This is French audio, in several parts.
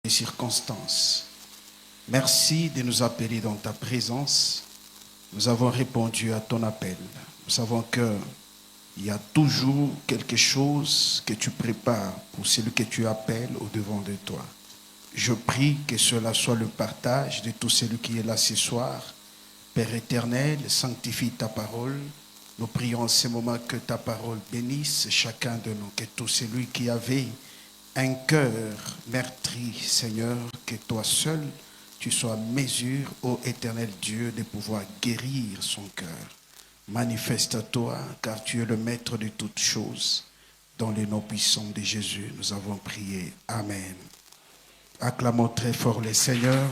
les circonstances. Merci de nous appeler dans ta présence. Nous avons répondu à ton appel. Nous savons qu'il y a toujours quelque chose que tu prépares pour celui que tu appelles au-devant de toi. Je prie que cela soit le partage de tout celui qui est là ce soir. Père éternel, sanctifie ta parole. Nous prions en ce moment que ta parole bénisse chacun de nous, que tout celui qui avait un cœur meurtri, Seigneur, que toi seul, tu sois à mesure, ô éternel Dieu, de pouvoir guérir son cœur. Manifeste-toi, car tu es le maître de toutes choses. Dans le nom puissant de Jésus, nous avons prié. Amen. Acclamons très fort le Seigneur.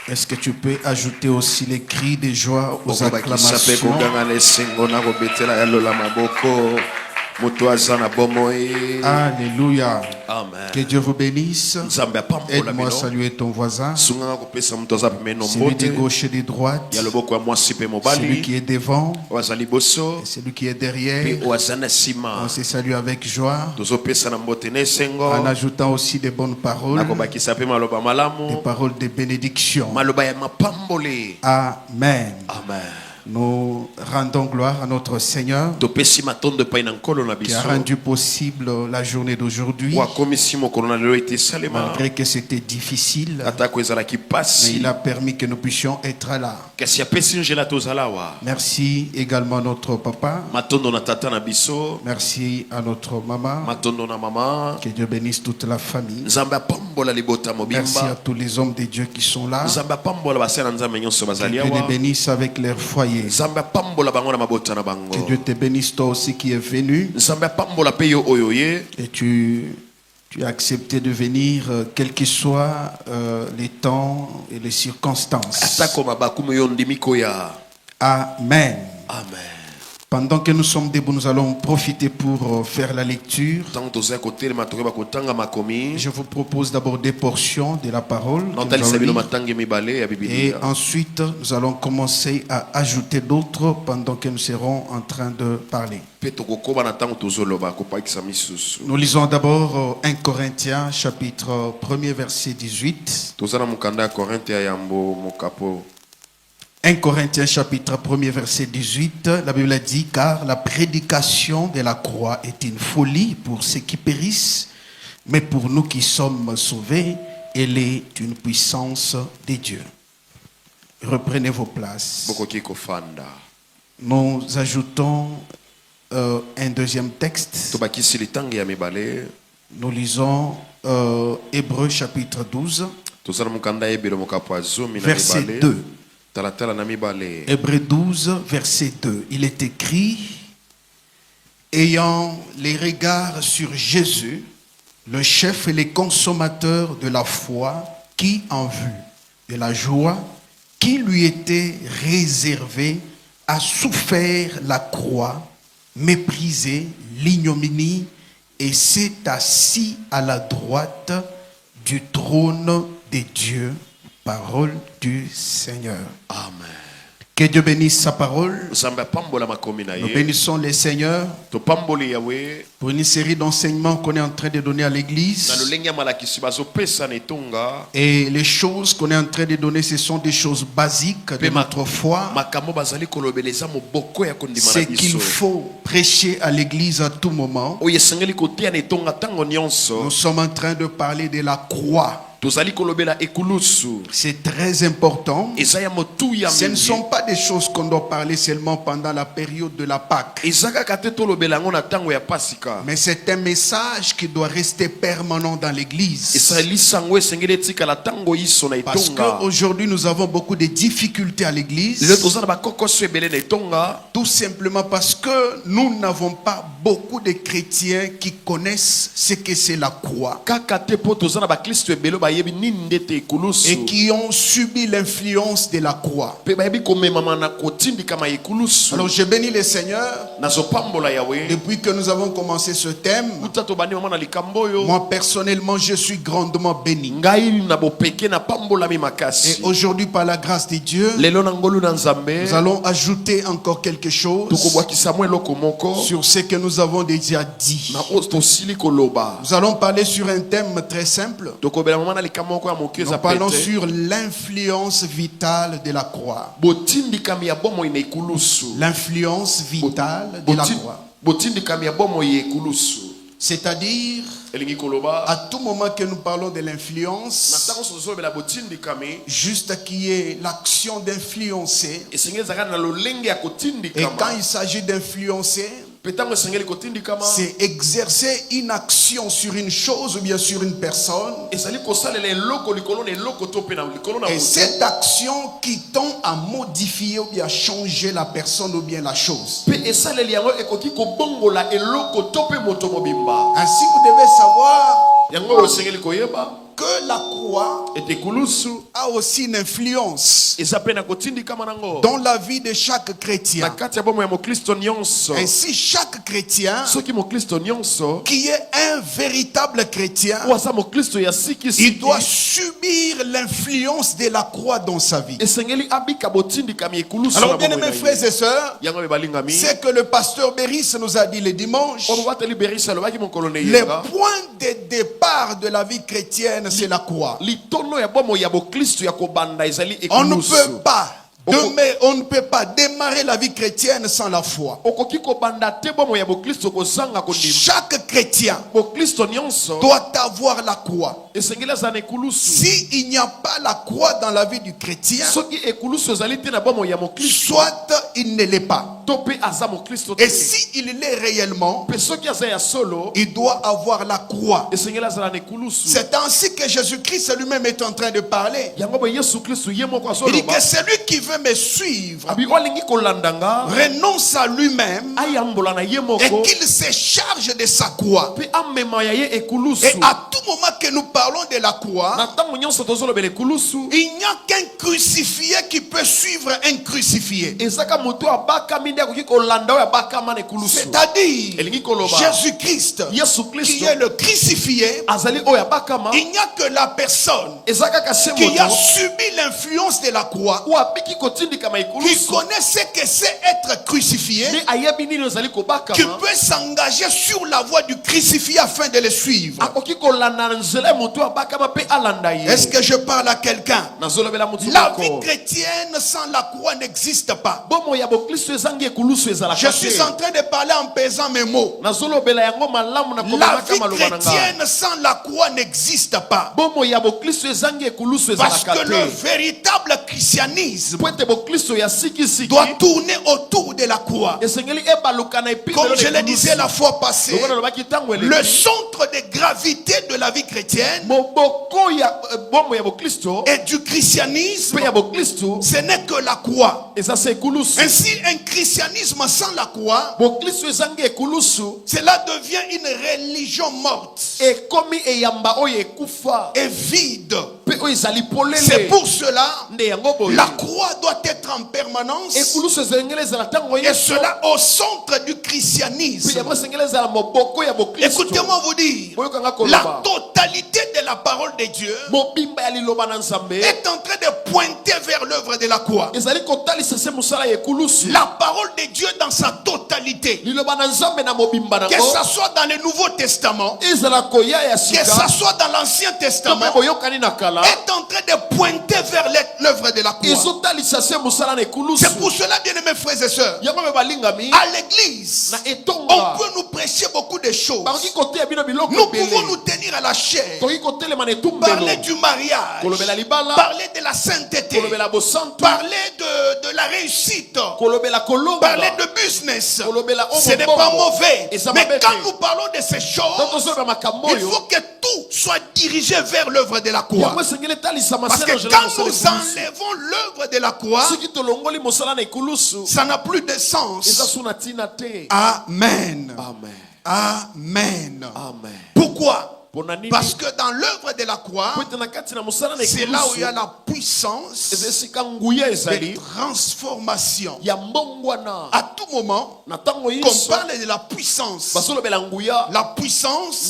Est-ce que tu peux ajouter aussi les cris de joie aux acclamations? Alléluia. Amen. Que Dieu vous bénisse. Aide-moi à saluer ton voisin. Celui de gauche et de droite. Celui qui est devant. Et celui qui est derrière. On se salue avec joie. En ajoutant aussi des bonnes paroles. Des paroles de bénédiction. Amen. Amen. Nous rendons gloire à notre Seigneur qui a rendu possible la journée d'aujourd'hui. Malgré que c'était difficile, mais il a permis que nous puissions être là. Merci également à notre papa. Merci à notre maman. Que Dieu bénisse toute la famille. Merci à tous les hommes de Dieu qui sont là. Que Dieu les bénisse avec leur foyer. Que Dieu te bénisse toi aussi qui es venu. Et tu as accepté de venir, quels que soient les temps et les circonstances. Amen. Amen. Pendant que nous sommes debout, nous allons profiter pour faire la lecture. Je vous propose d'abord des portions de la parole. Et ensuite, nous allons commencer à ajouter d'autres pendant que nous serons en train de parler. Nous lisons d'abord 1 Corinthiens chapitre 1er verset 18. 1 Corinthiens chapitre 1er verset 18, la Bible dit « Car la prédication de la croix est une folie pour ceux qui périssent, mais pour nous qui sommes sauvés, elle est une puissance de Dieu. » Reprenez vos places. Nous ajoutons un deuxième texte. Nous lisons Hébreux chapitre 12, verset 2. Hébreux 12, verset 2. Il est écrit, ayant les regards sur Jésus, le chef et les consommateurs de la foi, qui, en vue de la joie qui lui était réservée, a souffert la croix, méprisé l'ignominie, et s'est assis à la droite du trône de Dieu. Parole du Seigneur. Amen. Que Dieu bénisse sa parole. Nous bénissons le Seigneur pour une série d'enseignements qu'on est en train de donner à l'église. Et les choses qu'on est en train de donner, ce sont des choses basiques de notre foi. C'est qu'il faut prêcher à l'église à tout moment. Nous sommes en train de parler de la croix. C'est très important. Ce ne sont pas des choses qu'on doit parler seulement pendant la période de la Pâque. Mais c'est un message qui doit rester permanent dans l'église. Parce qu'aujourd'hui nous avons beaucoup de difficultés à l'église. Tout simplement parce que nous n'avons pas beaucoup de chrétiens qui connaissent ce que c'est la croix. et qui ont subi l'influence de la croix. Alors je bénis le Seigneur. Depuis que nous avons commencé ce thème, moi personnellement je suis grandement béni. Et aujourd'hui par la grâce de Dieu, nous allons ajouter encore quelque chose sur ce que nous avons déjà dit. Nous allons parler sur un thème très simple. Nous parlons sur l'influence vitale de la croix. L'influence vitale de la croix. C'est-à-dire, à tout moment que nous parlons de l'influence, juste qu'il y ait l'action d'influencer. Et quand il s'agit d'influencer, c'est exercer une action sur une chose ou bien sur une personne. Et cette action qui tend à modifier ou bien à changer la personne ou bien la chose. Ainsi, vous devez savoir que la croix a aussi une influence dans la vie de chaque chrétien. Ainsi, chaque chrétien qui est un véritable chrétien, il doit subir l'influence de la croix dans sa vie. Alors, bien aimés frères et sœurs, c'est que le pasteur Béris nous a dit le dimanche, le point de départ de la vie chrétienne, c'est la croix. On ne peut pas démarrer la vie chrétienne sans la foi. Chaque chrétien doit avoir la croix. S'il n'y a pas la croix dans la vie du chrétien, soit il ne l'est pas. Et s'il l'est réellement, il doit avoir la croix. C'est ainsi que Jésus-Christ lui-même est en train de parler. Il dit que celui qui veut me suivre renonce à lui-même et qu'il se charge de sa croix. Et à tout moment que nous parlons de la croix, il n'y a qu'un crucifié qui peut suivre un crucifié. C'est-à-dire Jésus-Christ qui est le crucifié. Il n'y a que la personne qui a subi l'influence de la croix, qui connaît ce que c'est être crucifié, qui peut s'engager sur la voie du crucifié afin de le suivre. Est-ce que je parle à quelqu'un? La vie chrétienne sans la croix n'existe pas. Je suis en train de parler en pesant mes mots. La vie chrétienne sans la croix n'existe pas. Parce que le véritable christianisme doit tourner autour de la croix. Comme je le disais la fois passée, le centre de gravité de la vie chrétienne et du christianisme, ce n'est que la croix. Ainsi, un christianisme sans la croix, cela devient une religion morte et vide. C'est pour cela la croix doit être en permanence, et cela au centre du christianisme. Écoutez-moi vous dire, la totalité de la parole de Dieu est en train de pointer vers l'œuvre de la croix. La parole de Dieu dans sa totalité, que ce soit dans le Nouveau Testament, que ce soit dans l'Ancien Testament, est en train de pointer vers l'œuvre de la croix. C'est pour cela, bien aimés frères et sœurs, à l'église, on peut nous prêcher beaucoup de choses. Nous pouvons nous tenir à la chair, parler du mariage, parler de la sainteté, parler de la réussite, parler de business. Ce n'est pas mauvais. Mais quand nous parlons de ces choses, il faut que tout soit dirigé vers l'œuvre de la croix. Parce que quand nous enlevons l'œuvre de la croix, ça n'a plus de sens. Amen. Amen. Amen. Pourquoi? Parce que dans l'œuvre de la croix, c'est là où il y a la puissance de transformation. À tout moment, qu'on parle de la puissance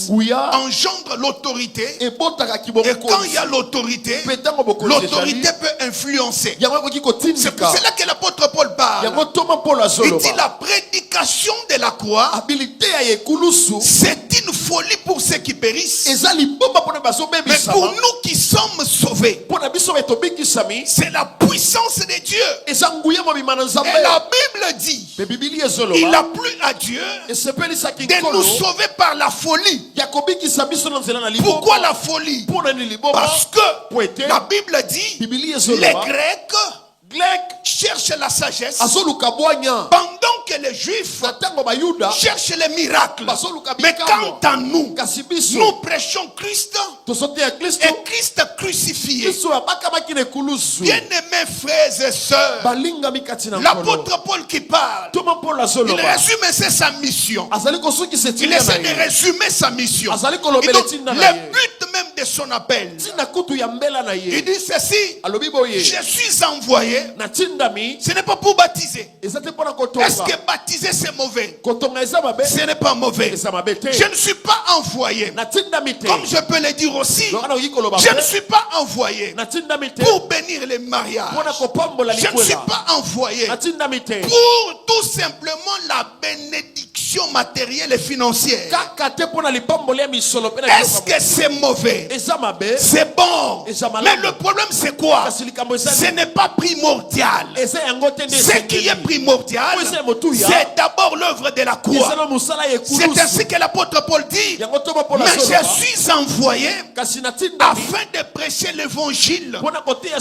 engendre l'autorité. Et quand il y a l'autorité, l'autorité peut influencer. C'est pour cela que l'apôtre Paul parle. Il dit la prédication de la croix, c'est une folie pour ceux qui périssent. Mais pour nous qui sommes sauvés, c'est la puissance de Dieu. Et la Bible dit, il a plu à Dieu de nous sauver par la folie. Pourquoi la folie? Parce que la Bible dit, les Grecs cherchent la sagesse pendant que les Juifs cherchent les miracles. Mais quant à nous, nous prêchons Christ et Christ crucifié. Bien-aimés frères et sœurs, l'apôtre Paul qui parle, il résume c'est sa mission. Il essaie de résumer sa mission. Et donc, le but même de son appel, il dit ceci: je suis envoyé. Ce n'est pas pour baptiser. Est-ce que baptiser c'est mauvais? Ce n'est pas mauvais. Je ne suis pas envoyé, comme je peux le dire aussi, je ne suis pas envoyé pour bénir les mariages. Je ne suis pas envoyé pour tout simplement la bénédiction matérielle et financière. Est-ce que c'est mauvais? C'est bon. Mais le problème c'est quoi? Ce n'est pas primordial. Ce qui est primordial, c'est d'abord l'œuvre de la croix. C'est ainsi que l'apôtre Paul dit: mais je suis envoyé afin de prêcher l'évangile.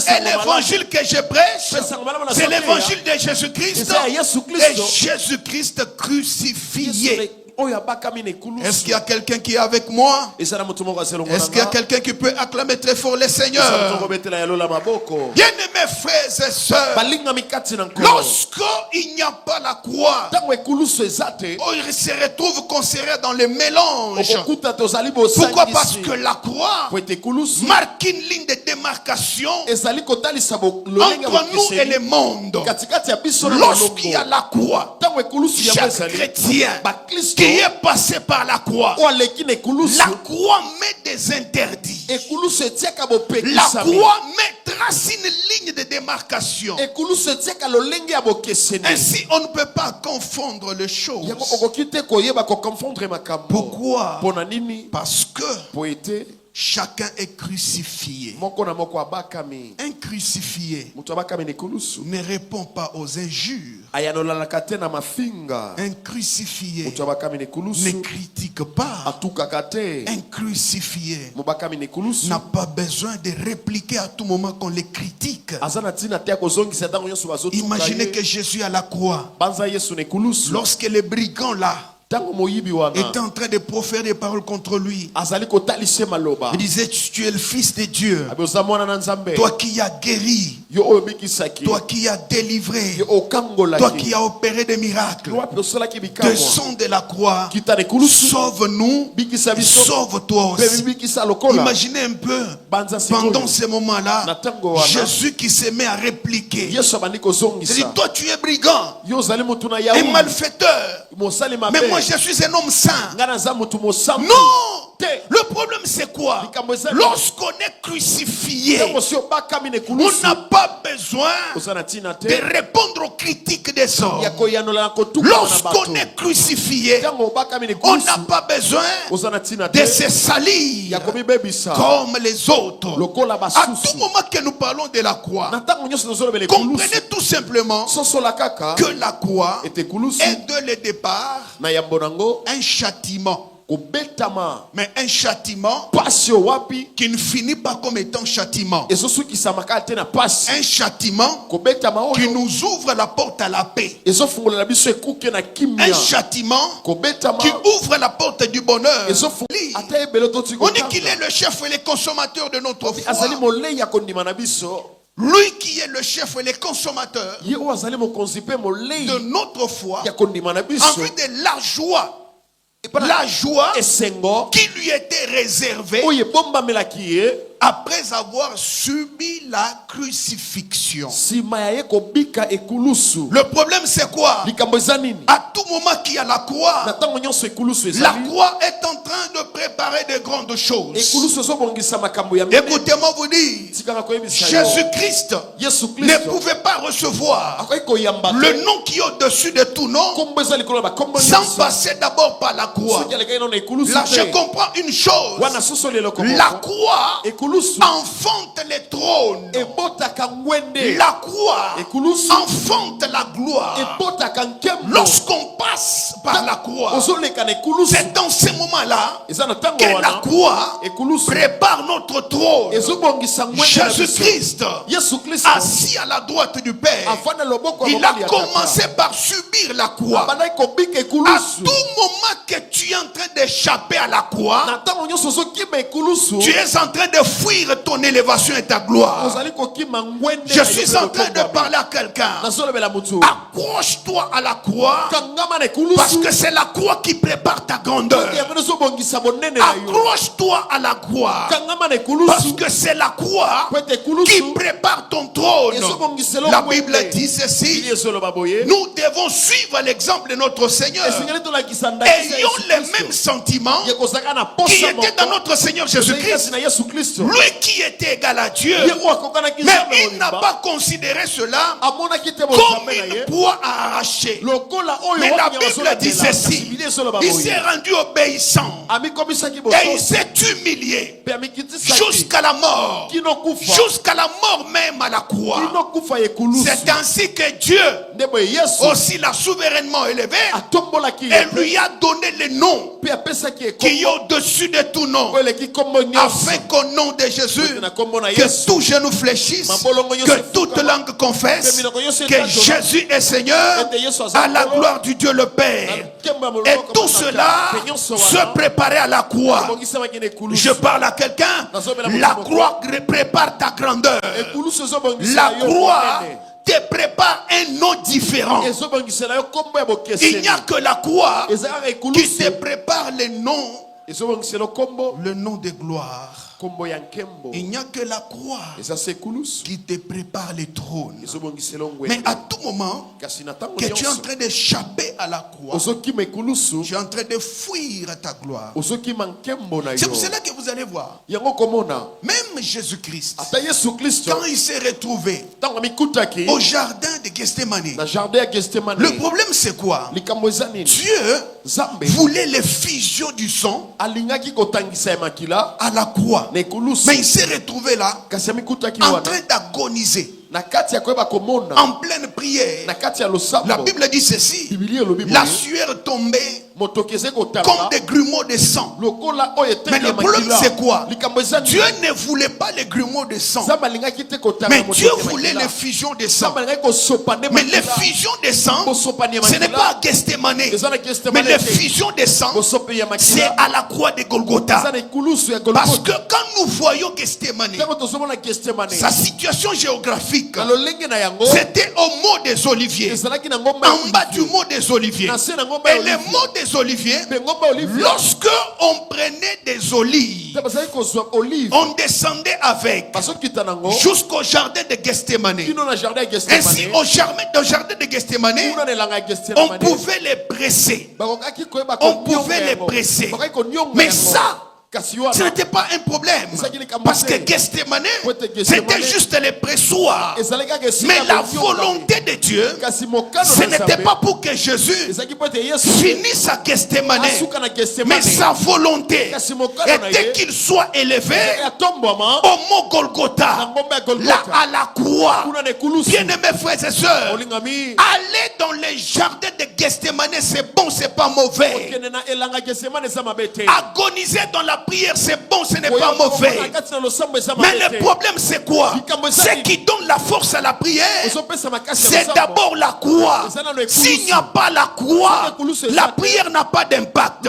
Et l'évangile que je prêche, c'est l'évangile de Jésus-Christ et Jésus-Christ crucifié. Est-ce qu'il y a quelqu'un qui est avec moi? Est-ce qu'il y a quelqu'un qui peut acclamer très fort le Seigneur? Bien-aimés frères et sœurs, lorsqu'il n'y a pas la croix, il se retrouve qu'on serait dans le mélange. Pourquoi? Parce que la croix marque une ligne de démarcation entre nous et le monde. Lorsqu'il y a la croix, chaque chrétien qui est passé par la croix, la croix met des interdits. La croix trace une ligne de démarcation. Ainsi on ne peut pas confondre les choses. Pourquoi? Parce que chacun est crucifié. Un crucifié ne répond pas aux injures. Un crucifié ne critique pas. Un crucifié n'a pas besoin de répliquer à tout moment qu'on les critique. Imaginez que Jésus à la croix, lorsque les brigands là était en train de proférer des paroles contre lui, il disait: tu es le fils de Dieu, toi qui as guéri, toi qui as délivré, toi qui as opéré des miracles, descends de la croix, sauve-nous, sauve-toi aussi. Imaginez un peu, pendant ce moment-là, Jésus qui se met à répliquer. Il dit: toi tu es brigand et malfaiteur, mais moi je suis un homme saint. Non! Le problème c'est quoi? Lorsqu'on est crucifié, on n'a pas besoin de répondre aux critiques des hommes. Lorsqu'on est crucifié, on n'a pas besoin de se salir comme les autres. À tout moment que nous parlons de la croix, comprenez tout simplement que la croix est de le départ un châtiment. Mais un châtiment qui ne finit pas comme étant châtiment. Un châtiment qui nous ouvre la porte à la paix. Un châtiment qui ouvre la porte du bonheur. On dit qu'il est le chef et le consommateur de notre foi. Lui qui est le chef et le consommateur de notre foi, en vue de la joie la joie qui lui était réservée après avoir subi la crucifixion. Le problème c'est quoi? À tout moment qu'il y a la croix est en train de préparer de grandes choses. Écoutez-moi vous dire, Jésus-Christ ne pouvait pas recevoir le nom qui est au-dessus de tout nom sans passer d'abord par la croix. Là je comprends une chose, la croix enfante les trônes. La croix enfante la gloire. Lorsqu'on passe par la croix, c'est dans ces moments-là que la croix prépare notre trône. Jésus-Christ, assis à la droite du Père, il a commencé par subir la croix. À tout moment que tu es en train d'échapper à la croix, tu es en train de fuir ton élévation et ta gloire. Je suis en train de parler à quelqu'un. Accroche-toi à la croix, parce que c'est la croix qui prépare ta grandeur. Accroche-toi à la croix, parce que c'est la croix qui prépare ton trône. La Bible dit ceci: nous devons suivre l'exemple de notre Seigneur, ayant les mêmes sentiments qui étaient dans notre Seigneur Jésus-Christ. Lui qui était égal à Dieu, mais il n'a pas considéré cela comme une proie à arracher. Mais la Bible dit ceci: il s'est rendu obéissant et il s'est humilié jusqu'à la mort, jusqu'à la mort même à la croix. C'est ainsi que Dieu aussi l'a souverainement élevé et lui a donné le nom qui est au-dessus de tout nom, afin qu'au nom de Jésus, que tout genou fléchisse, que toute langue confesse que Jésus est Seigneur, à la gloire du Dieu le Père. Et tout cela se préparait à la croix. Je parle à quelqu'un. La croix prépare ta grandeur. La croix te prépare un nom différent. Il n'y a que la croix qui te prépare le nom de gloire. Il n'y a que la croix qui te prépare les trônes. Mais à tout moment que tu es en train d'échapper à la croix, tu es en train de fuir ta gloire. C'est pour cela que vous allez voir, même Jésus-Christ, quand il s'est retrouvé au jardin de Gethsémane, le problème c'est quoi? Dieu voulait l'effusion du sang à la croix. Mais il s'est retrouvé là en train d'agoniser, en pleine prière. La Bible dit ceci: la sueur tombait comme des grumeaux de sang. Mais le problème c'est quoi? Dieu ne voulait pas les grumeaux de sang, mais Dieu voulait l'effusion de sang. Mais l'effusion de sang, ce n'est pas à Gethsémane, mais l'effusion de sang, c'est à la croix de Golgotha. Parce que quand nous voyons Gethsémane, sa situation géographique, c'était au mont des Oliviers, en bas du mont des Oliviers. Et le mont des Oliviers, lorsque on prenait des olives, on descendait avec jusqu'au jardin de Gethsémane. Ainsi au jardin de Gethsémane, on pouvait les presser. On pouvait les presser. Mais ça, ce n'était pas un problème, parce que Gethsémane, c'était juste les pressoirs. Mais la volonté de Dieu, ce n'était pas pour que Jésus finisse à Gethsémane, mais sa volonté était qu'il soit élevé au mont Golgotha, là à la croix. Bien-aimés frères et sœurs, aller dans les jardins de Gethsémane, c'est bon, c'est pas mauvais. Agoniser dans la prière c'est bon, ce n'est pas mauvais. Mais le problème c'est quoi? Ce qui donne la force à la prière, c'est d'abord la croix. S'il n'y a pas la croix, la prière n'a pas d'impact.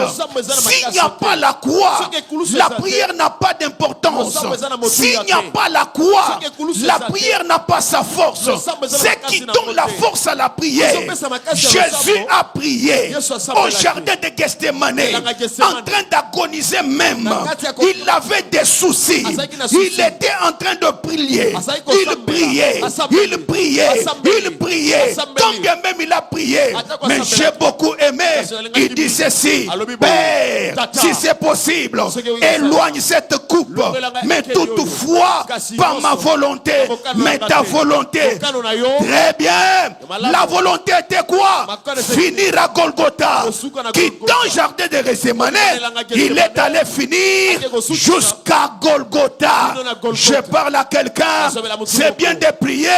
S'il n'y a pas la croix, la prière n'a pas d'importance. S'il n'y a pas la croix, la prière n'a pas sa force. Ce qui donne la force à la prière, Jésus a prié au jardin de Gethsemane, en train d'agoniser même. Il avait des soucis. Il était en train de prier. Il priait. Il priait. Il priait. Quand bien même il a prié, mais j'ai beaucoup aimé. Il dit ceci: Père, si c'est possible, éloigne cette coupe, mais toutefois par ma volonté, mais ta volonté. Très bien. La volonté était quoi? Finir à Golgotha. Quittant le jardin de Gethsemane, il est allé finir jusqu'à Golgotha. Je parle à quelqu'un. C'est bien de prier,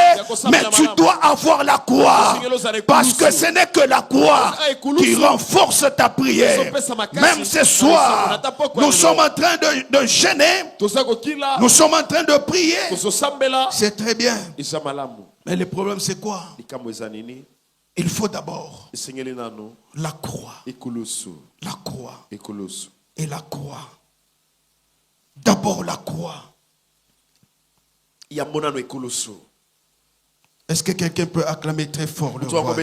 mais tu dois avoir la croix, parce que ce n'est que la croix qui renforce ta prière. Même ce soir, nous sommes en train de jeûner, nous sommes en train de prier. C'est très bien. Mais le problème c'est quoi? Il faut d'abord la croix. La croix. Et la croix. D'abord la croix. Est-ce que quelqu'un peut acclamer très fort le roi?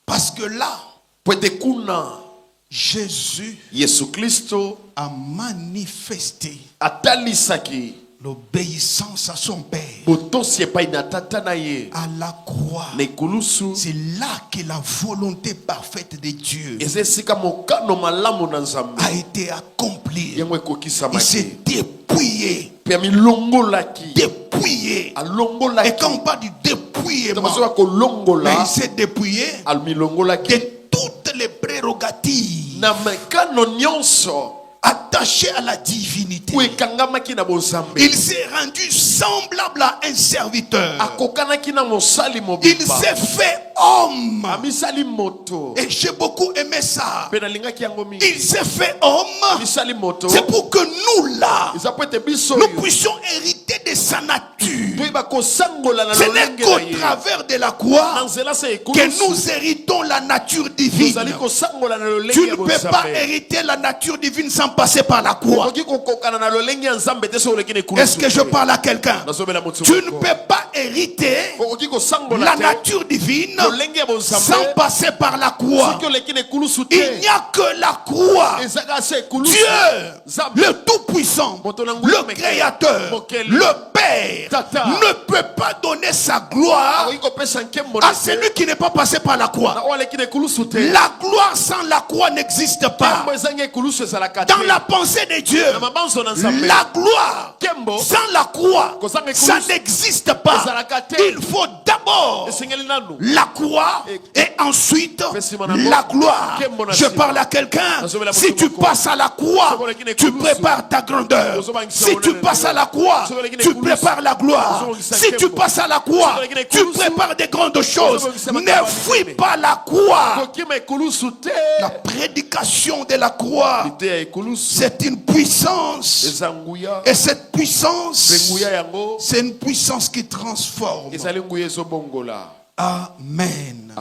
Parce que là, Jésus a manifesté l'obéissance à son Père. À la croix, c'est là que la volonté parfaite de Dieu a été accomplie. Il s'est dépouillé. Dépouillé. Et quand on parle du dépouillement, il s'est dépouillé de toutes les prérogatives attaché à la divinité. Il s'est rendu semblable à un serviteur. Il s'est fait homme. Et j'ai beaucoup aimé ça. Il s'est fait homme. C'est pour que nous là, nous puissions hériter de sa nature. Ce n'est qu'au travers de la croix que nous héritons la nature divine. Tu ne peux pas hériter la nature divine sans passer par la croix. Est-ce que je parle à quelqu'un? Tu ne peux pas hériter la nature divine sans passer par la croix. Il n'y a que la croix. Dieu, le Tout-Puissant, le Créateur, le Père, ne peut pas donner sa gloire à celui qui n'est pas passé par la croix. La gloire sans la croix n'existe pas. Dans la pensée de Dieu, la gloire sans la croix, ça n'existe pas. Il faut d'abord la croix et ensuite la gloire. Je parle à quelqu'un. Si tu passes à la croix, tu prépares ta grandeur. Si tu passes à la croix, tu prépares la gloire. Si tu passes à la croix, tu prépares des grandes choses. Ne fuis pas la croix. La prédication de la croix, c'est une puissance. Et cette puissance, c'est une puissance qui transforme. Amen.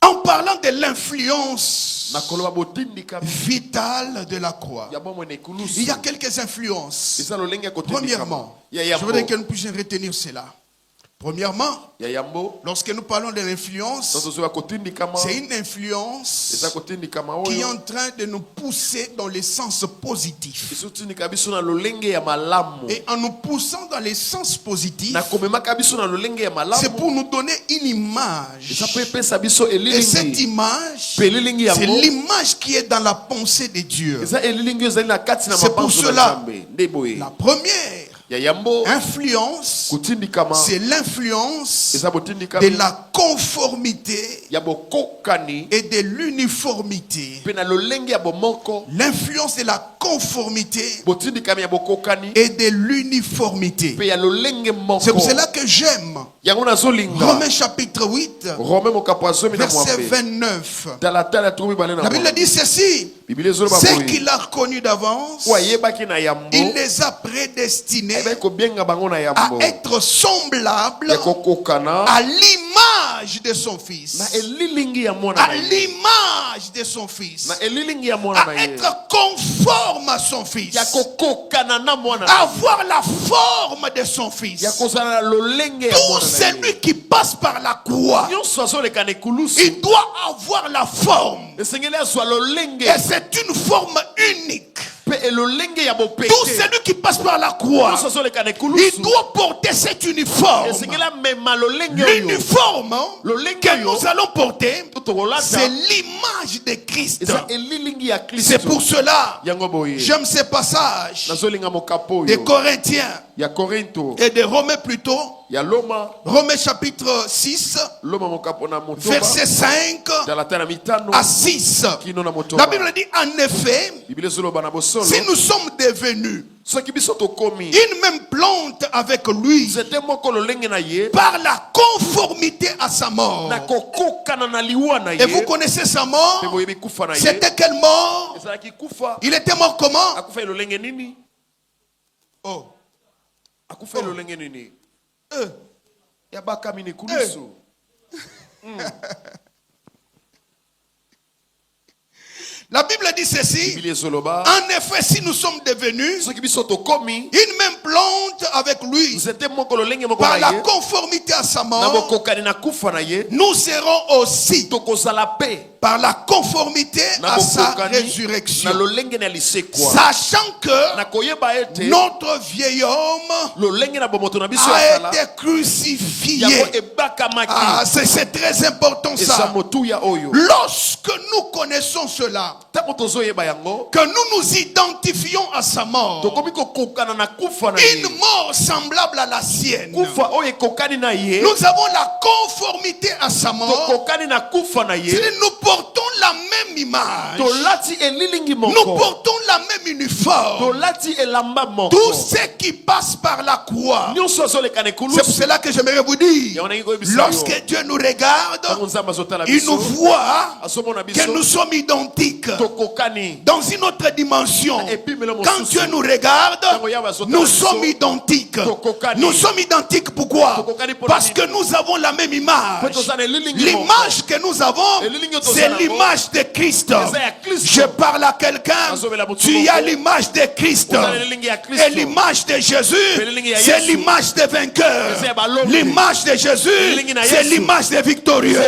En parlant de l'influence vitale de la croix, il y a quelques influences. Premièrement, je voudrais que nous puissions retenir cela. Premièrement, lorsque nous parlons de l'influence, c'est une influence qui est en train de nous pousser dans le sens positif. Et en nous poussant dans le sens positif, c'est pour nous donner une image. Et cette image, c'est l'image qui est dans la pensée de Dieu. C'est pour cela, la première influence, c'est l'influence de la conformité et de l'uniformité. L'influence de la conformité et de l'uniformité. C'est pour cela que j'aime Romains chapitre 8, verset 29. La Bible dit ceci: ceux qu'il a reconnus d'avance, il les a prédestinés à être semblables à l'image de son Fils. À l'image de son Fils. À être conforme à son Fils. À avoir la forme de son Fils. Tout celui qui passe par la croix, il doit avoir la forme. Et c'est une forme unique. Tout celui qui passe par la croix, il doit porter cet uniforme. L'uniforme que nous allons porter, c'est l'image de Christ. C'est pour cela, j'aime ces passages des Corinthiens et de Romains plutôt. Romains chapitre 6, verset 5 à 6. La Bible dit en effet, si nous sommes devenus une même plante avec lui par la conformité à sa mort. Et vous connaissez sa mort? C'était quelle mort? Il était mort comment? Oh. La Bible dit ceci: en effet, si nous sommes devenus une même plante avec lui par la conformité à sa mort, nous serons aussi par la conformité à sa résurrection, sachant que notre vieil homme a été crucifié. Ah, c'est très important ça. Lorsque nous connaissons cela, que nous nous identifions à sa mort, une mort semblable à la sienne, nous avons la conformité à sa mort. Nous portons la même image, nous portons la même uniforme. Tout ce qui passe par la croix, c'est pour cela que j'aimerais vous dire, lorsque Dieu nous regarde, il nous voit que nous sommes identiques dans une autre dimension. Quand Dieu nous regarde, nous sommes identiques. Nous sommes identiques pourquoi? Parce que nous avons la même image. L'image que nous avons, c'est l'image de Christ. Je parle à quelqu'un, tu as l'image de Christ. Et l'image de Jésus, c'est l'image des vainqueurs. L'image de Jésus, c'est l'image des victorieux.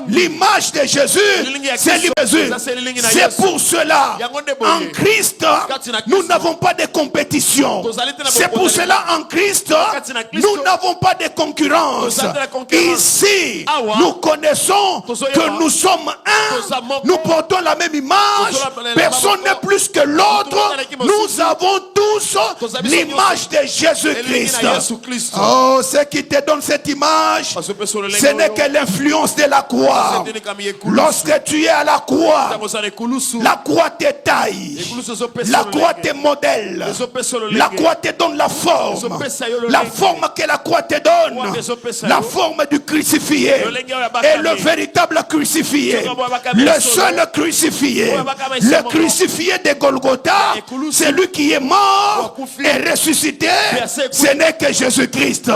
L'image de Jésus, c'est Jésus. C'est pour cela, en Christ, nous n'avons pas de compétition. C'est pour cela, en Christ, nous n'avons pas de concurrence. Ici, nous connaissons que nous sommes un. Nous portons la même image. Personne n'est plus que l'autre. Nous avons tous l'image de Jésus-Christ. Oh, ce qui te donne cette image, ce n'est que l'influence de la croix. Lorsque tu es à la croix te taille, la croix te modèle, la croix te donne la forme que la croix te donne, la forme du crucifié. Et le véritable crucifié, le seul crucifié, le crucifié de Golgotha, c'est lui qui est mort et ressuscité, ce n'est que Jésus-Christ.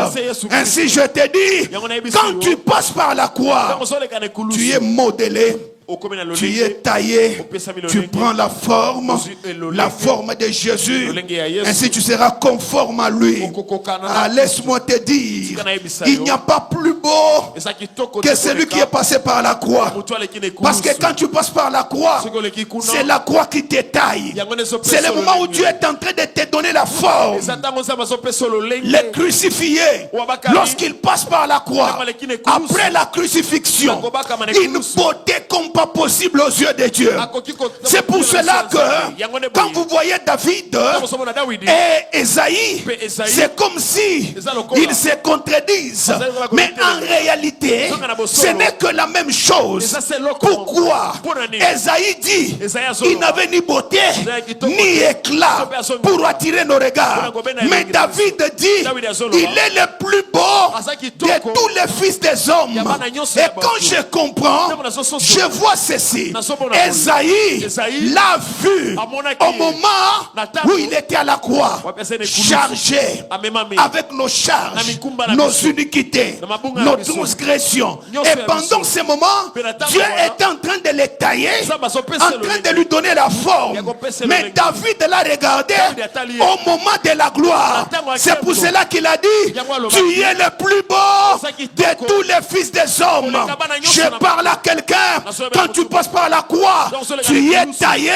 Ainsi je te dis, quand tu passes par la croix, tu es modélé, tu es taillé, tu prends la forme de Jésus. Ainsi tu seras conforme à lui. Ah, laisse-moi te dire, il n'y a pas plus beau que celui qui est passé par la croix. Parce que quand tu passes par la croix, c'est la croix qui te taille. C'est le moment où Dieu est en train de te donner la forme. Les crucifiés, lorsqu'ils passent par la croix, après la crucifixion, une beauté comparable soit possible aux yeux de Dieu. C'est pour cela que quand vous voyez David et Esaïe, c'est comme si ils se contredisent. Mais en réalité, ce n'est que la même chose. Pourquoi? Esaïe dit, il n'avait ni beauté ni éclat pour attirer nos regards. Mais David dit, il est le plus beau de tous les fils des hommes. Et quand je comprends, je vois ceci. Esaïe l'a vu au moment où il était à la croix, chargé avec nos charges, nos iniquités, nos transgressions. Et pendant ce moment, Dieu est en train de les tailler, en train de lui donner la forme. Mais David l'a regardé au moment de la gloire. C'est pour cela qu'il a dit, tu es le plus beau de tous les fils des hommes. Je parle à quelqu'un, quand tu passes par la croix, tu es taillé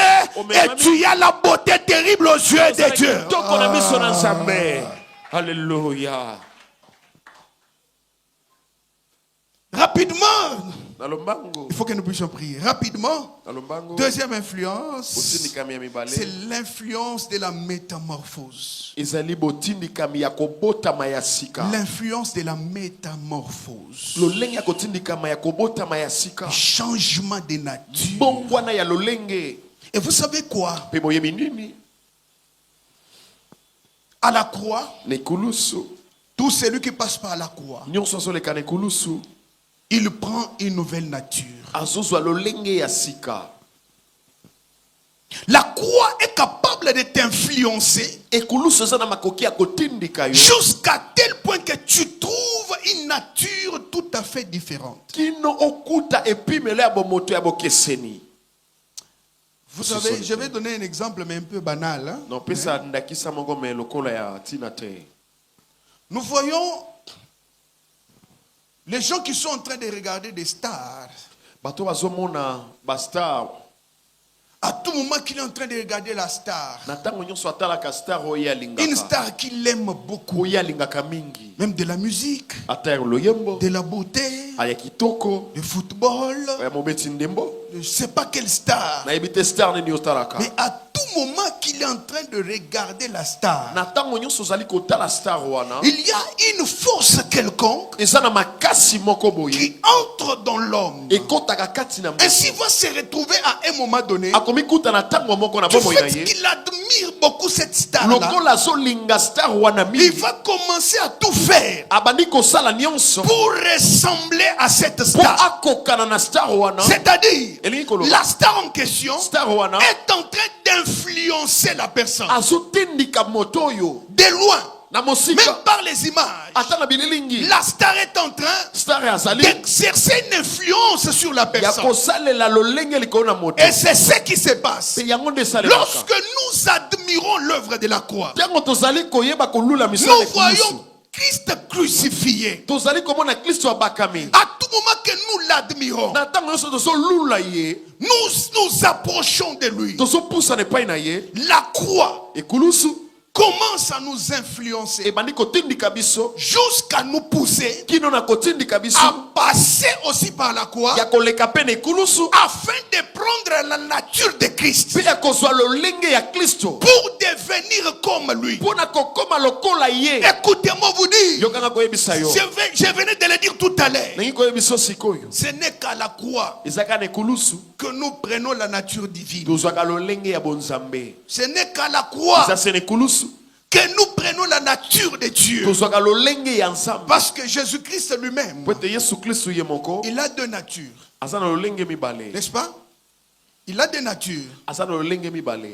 et tu as la beauté terrible aux yeux de Dieu. Alléluia. Rapidement, il faut que nous puissions prier. Rapidement, deuxième influence, c'est l'influence de la métamorphose. L'influence de la métamorphose. Le changement de nature. Et vous savez quoi? À la croix, tout celui qui passe par la croix, il prend une nouvelle nature. La croix est capable de t'influencer jusqu'à tel point que tu trouves une nature tout à fait différente. Vous savez, je vais donner un exemple mais un peu banal. Hein? Nous voyons les gens qui sont en train de regarder des stars. À tout moment qu'il est en train de regarder la star, une star qu'il aime beaucoup, même de la musique, de la beauté, du football, je ne sais pas quelle star, mais à tout moment qu'il est en train de regarder la star, il y a une force quelconque qui entre dans l'homme. Ainsi va se retrouver à un moment donné du fait qu'il admire beaucoup cette star là. Il va commencer à tout faire pour ressembler à cette star. C'est-à-dire, la star en question est en train d'influencer la personne de loin. Même par les images, la star est en train d'exercer une influence sur la personne. Et c'est ce qui se passe lorsque nous admirons l'œuvre de la croix. Nous voyons Christ crucifié. À tout moment que nous l'admirons, nous approchons de lui. La croix commence à nous influencer jusqu'à nous pousser à passer aussi par la croix afin de prendre la nature de Christ pour devenir comme lui. Écoutez-moi vous dire, je venais de le dire tout à l'heure, ce n'est qu'à la croix que nous prenons la nature divine. Ce n'est qu'à la croix que nous prenons la nature de Dieu. Parce que Jésus-Christ lui-même, il a deux natures. N'est-ce pas? Il a deux natures.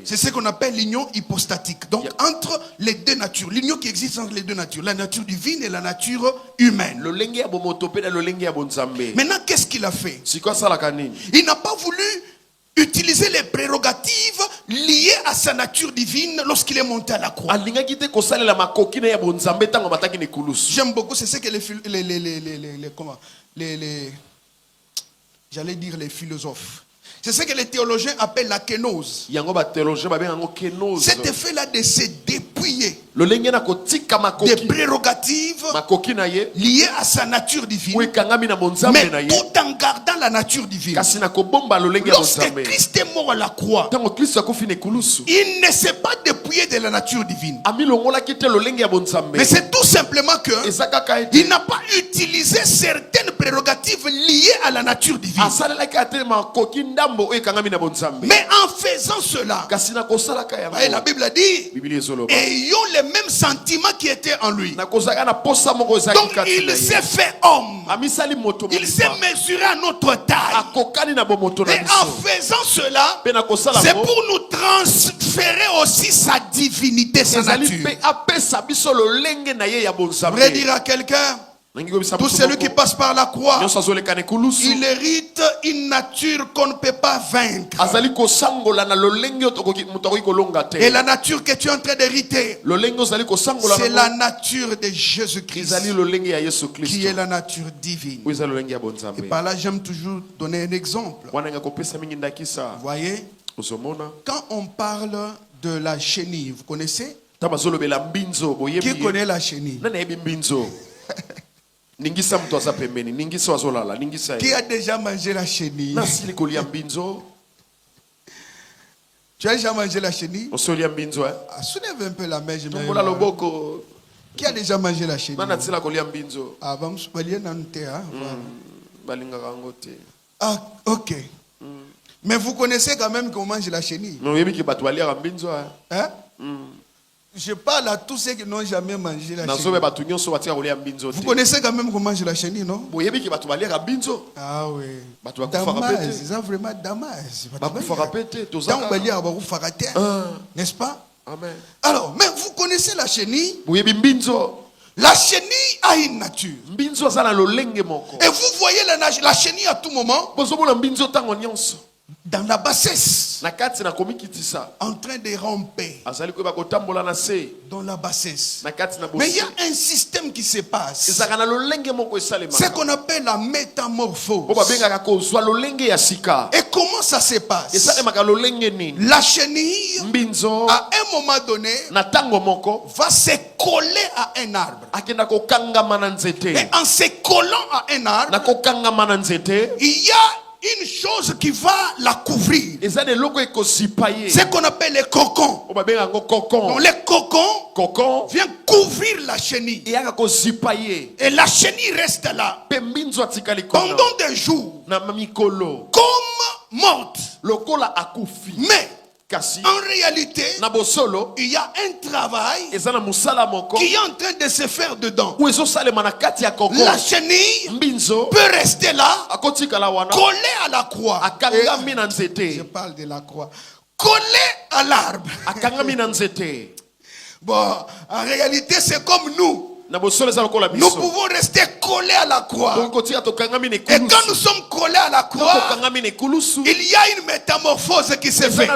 C'est ce qu'on appelle l'union hypostatique. Donc entre les deux natures, l'union qui existe entre les deux natures, la nature divine et la nature humaine. Maintenant, qu'est-ce qu'il a fait? Il n'a pas voulu utiliser les prérogatives liées à sa nature divine lorsqu'il est monté à la croix. J'aime beaucoup, c'est ce que j'allais dire les philosophes. C'est ce que les théologiens appellent la kénose. Cet effet-là de se dépouiller des prérogatives liées à sa nature divine, mais tout en gardant la nature divine. Lorsque Christ est mort à la croix, il ne s'est pas dépouillé de la nature divine. Mais c'est tout simplement que il n'a pas utilisé certaines prérogatives liées à la nature divine. Mais en faisant cela, la Bible a dit, ayons les mêmes sentiments qui étaient en lui. Donc il s'est fait homme. Il s'est mesuré à notre taille. Et en faisant cela, c'est pour nous transférer aussi sa divinité, sa nature. Je voudrais dire à quelqu'un, tout celui qui passe par la croix, il hérite une nature qu'on ne peut pas vaincre. Et la nature que tu es en train d'hériter, c'est la nature de Jésus-Christ, qui est la nature divine. Et par là, j'aime toujours donner un exemple. Vous voyez, quand on parle de la chenille, vous connaissez? Qui connaît la chenille? Qui a déjà mangé la chenille? Tu as déjà mangé la chenille? Soulève un peu la main. Qui a déjà mangé la chenille? Ah, ok. Mais vous connaissez quand même qu'on mange la chenille. Hein? Je parle à tous ceux qui n'ont jamais mangé la chenille. Vous connaissez quand même qu'on mange la chenille, non? Ah oui. Damas, c'est vraiment damas. N'est-ce pas? Amen. Alors, mais vous connaissez la chenille? La chenille a une nature. Et vous voyez la chenille à tout moment dans la bassesse, en train de ramper dans la bassesse. Mais il y a un système qui se passe, ce qu'on appelle la métamorphose. Et comment ça se passe? La chenille, à un moment donné, va se coller à un arbre. Et en se collant à un arbre, il y a une chose qui va la couvrir. Ce qu'on appelle les cocons. Donc les cocons viennent couvrir la chenille. Et la chenille reste là pendant des jours comme morte. Mais en réalité, il y a un travail qui est en train de se faire dedans. La chenille peut rester là, collée à la croix. Je parle de la croix. Collée à l'arbre. Bon, en réalité, c'est comme nous. Nous pouvons rester collés à la croix. Et quand nous sommes collés à la croix, il y a une métamorphose qui se fait. Et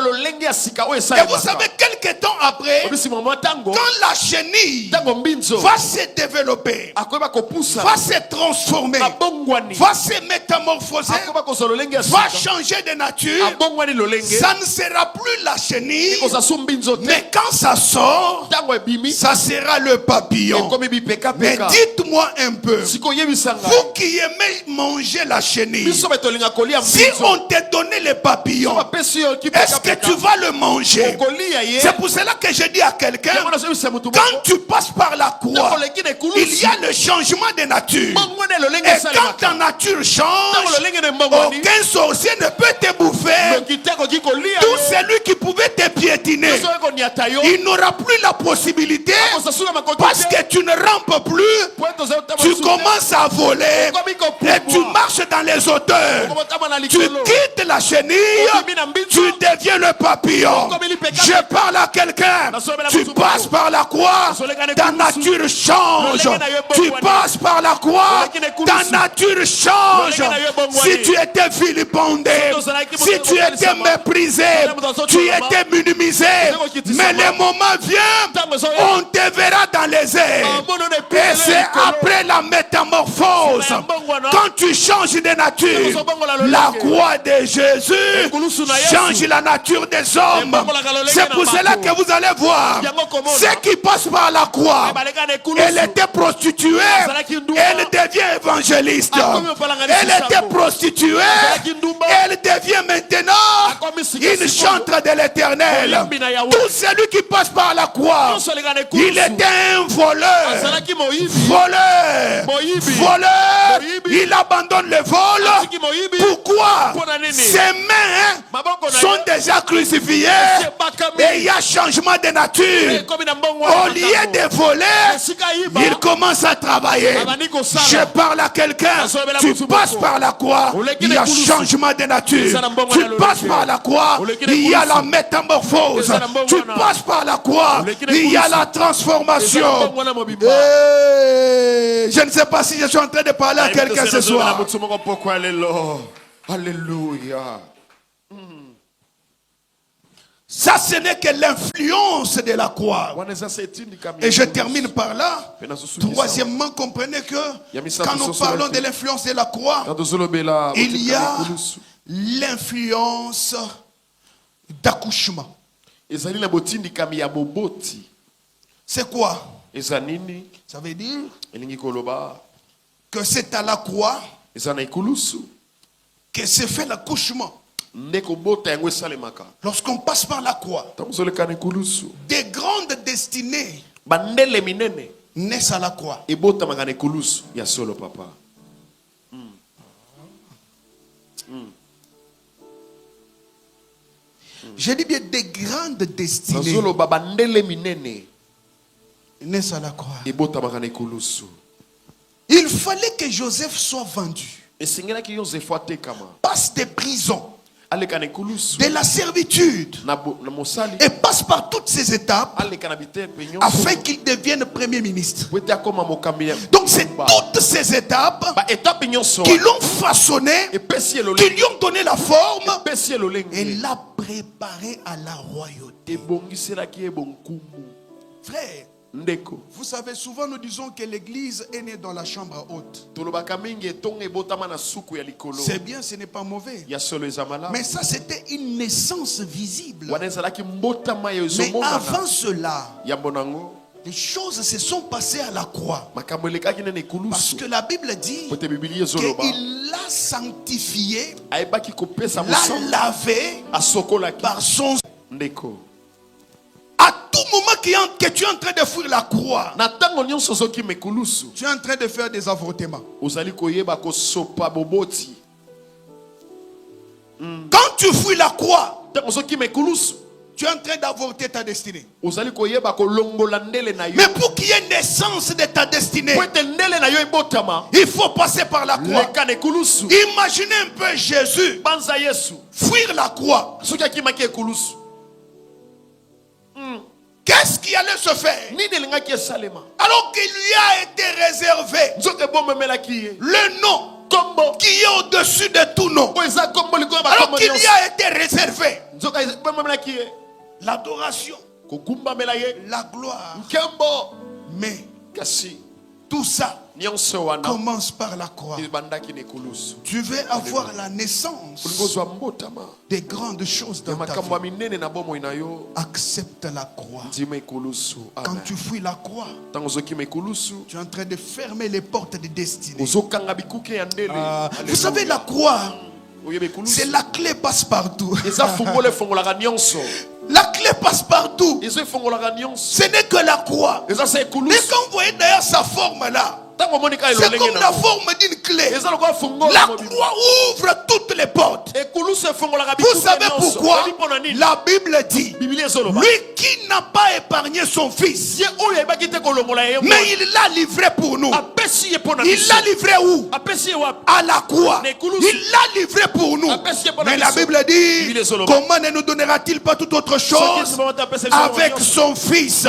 vous savez, quelques temps après, quand la chenille va se développer, va se transformer, va se métamorphoser, va changer de nature, ça ne sera plus la chenille, mais quand ça sort, ça sera le papillon. Mais dites-moi un peu, vous qui aimez manger la chenille, si on te donnait le papillon, est-ce que tu vas le manger? C'est pour cela que je dis à quelqu'un, quand tu passes par la croix, il y a le changement de nature. Et quand ta nature change, aucun sorcier ne peut te bouffer. Tout celui qui pouvait te piétiner, il n'aura plus la possibilité, parce que tu ne rampes plus, tu commences à voler et tu marches dans les odeurs. Tu quittes la chenille, tu deviens le papillon. Je parle à quelqu'un, tu passes par la croix, ta nature change. Tu passes par la croix, ta nature change. Si tu étais vilipendé, si tu étais méprisé, tu étais minimisé, Mais le moment vient, on te verra dans les airs. Et c'est après la métamorphose, quand tu changes de nature, la croix de Jésus change la nature des hommes. C'est pour cela que vous allez voir ceux qui passent par la croix. Elle était prostituée, elle devient évangéliste. Elle était prostituée, elle devient maintenant une chantre de l'Éternel. Tout celui qui passe par la croix, il était un voleur. Voleur, il abandonne le vol. Pourquoi? Ses mains sont déjà crucifiées et il y a changement de nature. Au lieu de voler, il commence à travailler. Je parle à quelqu'un. Tu passes par la croix, il y a changement de nature. Tu passes par la croix, il y a la métamorphose. Tu passes par la croix, il y a la transformation. Je ne sais pas si je suis en train de parler à quelqu'un ce soir. Alléluia. Ça, ce n'est que l'influence de la croix. Et je termine par là. Troisièmement, comprenez que quand nous parlons de l'influence de la croix, il y a l'influence d'accouchement. C'est quoi? Ça veut dire que c'est à la croix que se fait l'accouchement. Lorsqu'on passe par la croix, des grandes destinées naissent à la croix. Je dis bien des grandes destinées naissent à la croix. Il fallait que Joseph soit vendu, passe des prisons, de la servitude, et passe par toutes ces étapes afin qu'il devienne premier ministre. Donc c'est toutes ces étapes qui l'ont façonné, qui lui ont donné la forme et l'a préparé à la royauté. Frère, vous savez, souvent nous disons que l'église est née dans la chambre haute. C'est bien, ce n'est pas mauvais. Mais ça, c'était une naissance visible. Mais avant cela, les choses se sont passées à la croix. Parce que la Bible dit qu'il l'a sanctifié, l'a lavé par son... À tout moment que tu es en train de fuir la croix, tu es en train de faire des avortements. Quand tu fuis la croix, tu es en train d'avorter ta destinée. Mais pour qu'il y ait naissance de ta destinée, il faut passer par la croix. Imaginez un peu Jésus fuir la croix. Qu'est-ce qui allait se faire? Alors qu'il lui a été réservé le nom qui est au-dessus de tout nom. Alors qu'il lui a été réservé l'adoration, la gloire. Mais tout ça commence par la croix. Tu veux avoir la naissance des grandes choses dans ta vie. Accepte la croix. Quand tu fuis la croix, tu es en train de fermer les portes des destinées. Vous savez, la croix, c'est la clé passe-partout. La clé passe partout. Ce n'est que la croix. Mais quand vous voyez d'ailleurs sa forme là, c'est comme la forme d'une clé. La croix ouvre toutes les portes. Vous savez pourquoi? La Bible dit, lui qui n'a pas épargné son fils, mais il l'a livré pour nous. Il l'a livré où? À la croix. Il l'a livré pour nous. Mais la Bible dit, comment ne nous donnera-t-il pas toute autre chose avec son fils?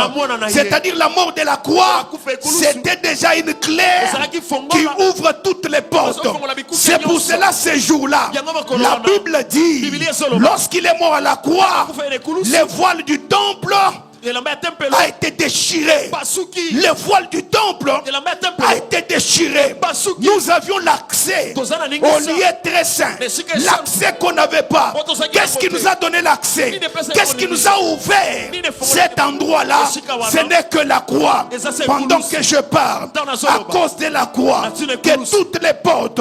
C'est-à-dire la mort de la croix, c'était déjà une clé clair qui ouvre toutes les portes. C'est pour cela ces jours-là, la Bible dit, lorsqu'il est mort à la croix, les voiles du temple a été déchiré. Le voile du temple a été déchiré. Nous avions l'accès au lieu très saint. L'accès qu'on n'avait pas. Qu'est-ce qui nous a donné l'accès? Qu'est-ce qui nous a ouvert cet endroit-là? Ce n'est que la croix. Pendant que je parle, à cause de la croix, que toutes les portes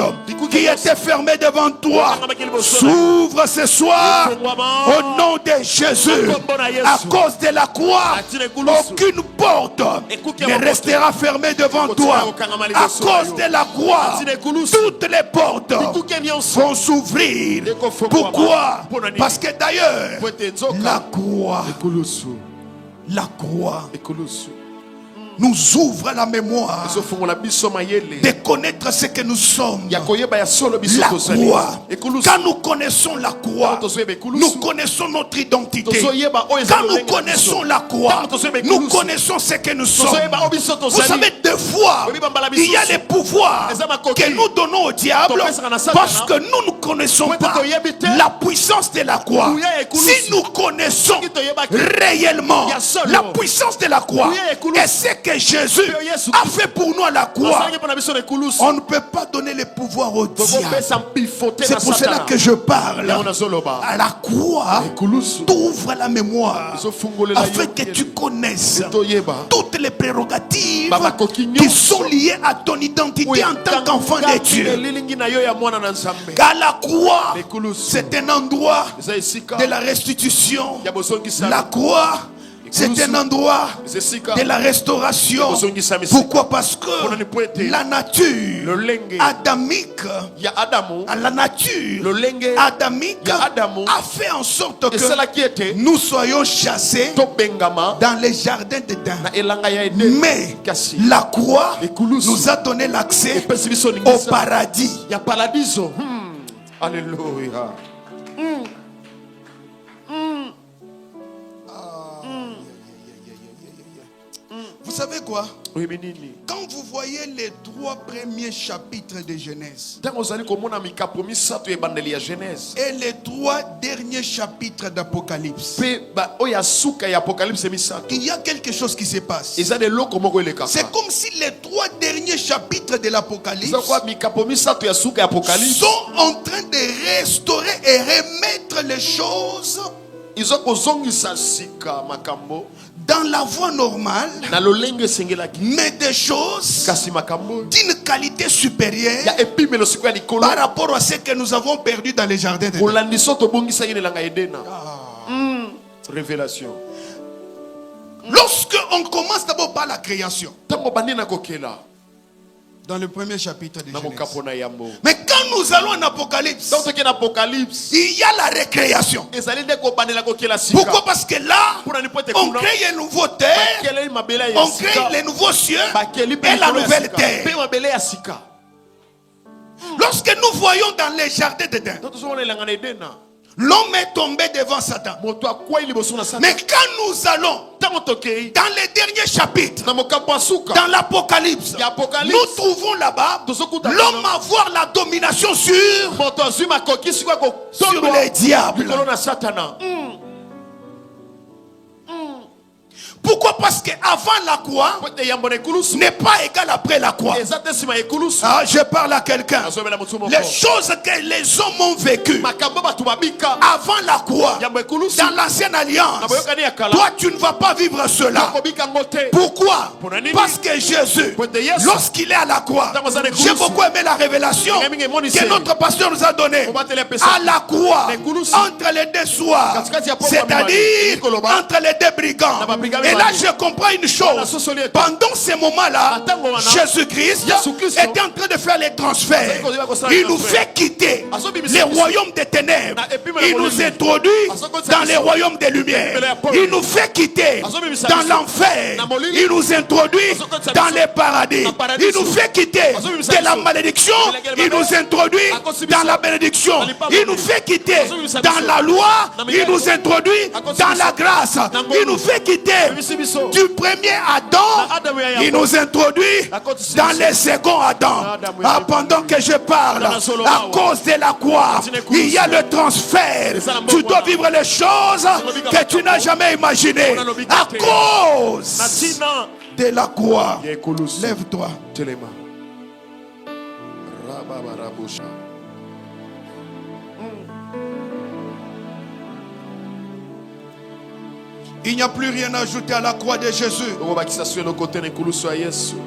qui étaient fermées devant toi s'ouvrent ce soir au nom de Jésus. À cause de la croix, aucune porte ne restera fermée devant toi. À cause de la croix, toutes les portes vont s'ouvrir. Pourquoi? Parce que d'ailleurs, la croix nous ouvre la mémoire de connaître ce que nous sommes. La croix. Quand nous connaissons la croix, nous connaissons notre identité. Quand nous connaissons la croix, nous connaissons ce que nous sommes. Vous savez, des fois, il y a les pouvoirs que nous donnons au diable parce que nous ne connaissons pas la puissance de la croix. Si nous connaissons réellement la puissance de la croix et ce que Jésus a fait pour nous à la croix, on ne peut pas donner le pouvoir au diable. C'est pour cela que je parle. À la croix, t'ouvres la mémoire afin que tu connaisses toutes les prérogatives qui sont liées à ton identité en tant qu'enfant de Dieu. Car la croix, c'est un endroit de la restitution. La croix, c'est un endroit de la restauration. Pourquoi? Parce que la nature adamique, la nature adamique a fait en sorte que nous soyons chassés dans les jardins d'Éden. Mais la croix nous a donné l'accès au paradis. Alléluia. Vous savez quoi? Quand vous voyez les 3 premiers chapitres de Genèse et les 3 derniers chapitres d'Apocalypse, il y a quelque chose qui se passe. C'est comme si les 3 derniers chapitres de l'Apocalypse sont en train de restaurer et remettre les choses dans la voie normale, mais des choses d'une qualité supérieure par rapport à ce que nous avons perdu dans les jardins d'Éden. Révélation. Lorsque on commence d'abord par la création, dans le premier chapitre de Genèse. Mais quand nous allons en Apocalypse, il y a la récréation. Pourquoi? Parce que là, on crée une nouvelle terre, on crée les nouveaux cieux et la nouvelle terre. Lorsque nous voyons dans les jardins d'Éden, l'homme est tombé devant Satan. Mais quand nous allons dans les derniers chapitres, dans l'Apocalypse, nous trouvons là-bas l'homme avoir la domination sur les diables. Pourquoi? Parce qu'avant la croix n'est pas égal après la croix. Ah, je parle à quelqu'un. Les choses que les hommes ont vécues avant la croix, dans l'ancienne alliance, toi tu ne vas pas vivre cela. Pourquoi? Parce que Jésus, lorsqu'il est à la croix, j'ai beaucoup aimé la révélation que notre pasteur nous a donnée. À la croix, entre les deux soirs, c'est-à-dire entre les deux brigands. Et là je comprends une chose. Pendant ces moments-là, Jésus-Christ était en train de faire les transferts. Il nous fait quitter les royaumes des ténèbres. Il nous introduit dans les royaumes des lumières. Il nous fait quitter dans l'enfer. Il nous introduit dans les paradis. Il nous fait quitter de la malédiction. Il nous introduit dans la bénédiction. Il nous fait quitter dans la loi. Il nous introduit dans la grâce. Il nous fait quitter Du premier Adam, il nous introduit dans les seconds Adam. Pendant que je parle, à cause de la croix, il y a le transfert. Tu dois vivre les choses que tu n'as jamais imaginées. À cause de la croix. Lève-toi. Il n'y a plus rien à ajouter à la croix de Jésus.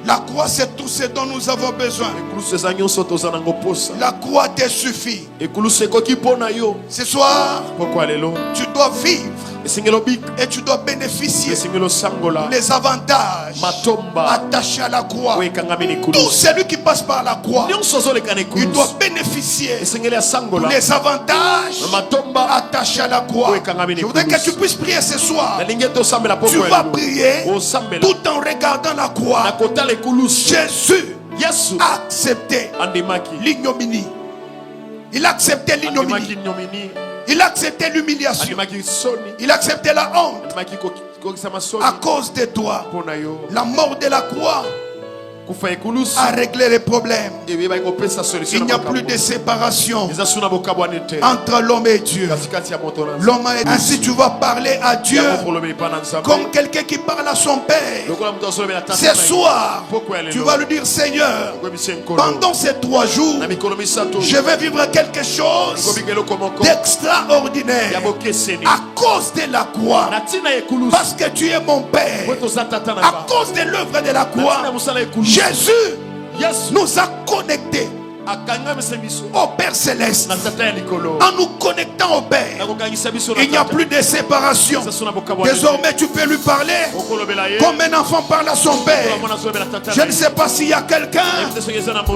La croix, c'est tout ce dont nous avons besoin. La croix te suffit. Ce soir, tu dois vivre et tu dois bénéficier les avantages attachés à la croix. Tout celui qui passe par la croix, il doit bénéficier les avantages attachés à la croix. Je voudrais que tu puisses prier ce soir. Tu vas prier tout en regardant la croix. Jésus a accepté l'ignominie. Il a accepté l'ignominie. Il a accepté l'humiliation. Il a accepté la honte. À cause de toi, la mort de la croix a réglé les problèmes. Il n'y a plus de séparation entre l'homme et Dieu. L'homme est... Ainsi tu vas parler à Dieu comme quelqu'un qui parle à son Père. Ce soir, tu vas lui dire: Seigneur, pendant ces 3 jours, je vais vivre quelque chose d'extraordinaire à cause de la croix. Parce que tu es mon Père. À cause de l'œuvre de la croix, Jésus nous a connectés au Père Céleste. En nous connectant au Père, il n'y a plus de séparation. Désormais tu peux lui parler comme un enfant parle à son Père. Je ne sais pas s'il y a quelqu'un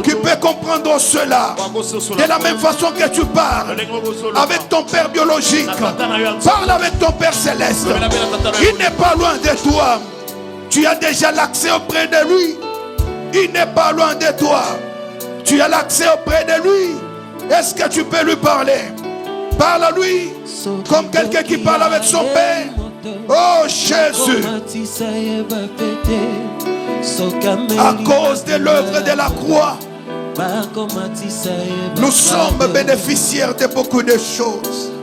qui peut comprendre cela. De la même façon que tu parles avec ton Père biologique, parle avec ton Père Céleste. Il n'est pas loin de toi. Tu as déjà l'accès auprès de lui. Il n'est pas loin de toi. Tu as l'accès auprès de lui. Est-ce que tu peux lui parler? Parle à lui comme quelqu'un qui parle avec son Père. Oh Jésus, à cause de l'œuvre de la croix, nous sommes bénéficiaires de beaucoup de choses.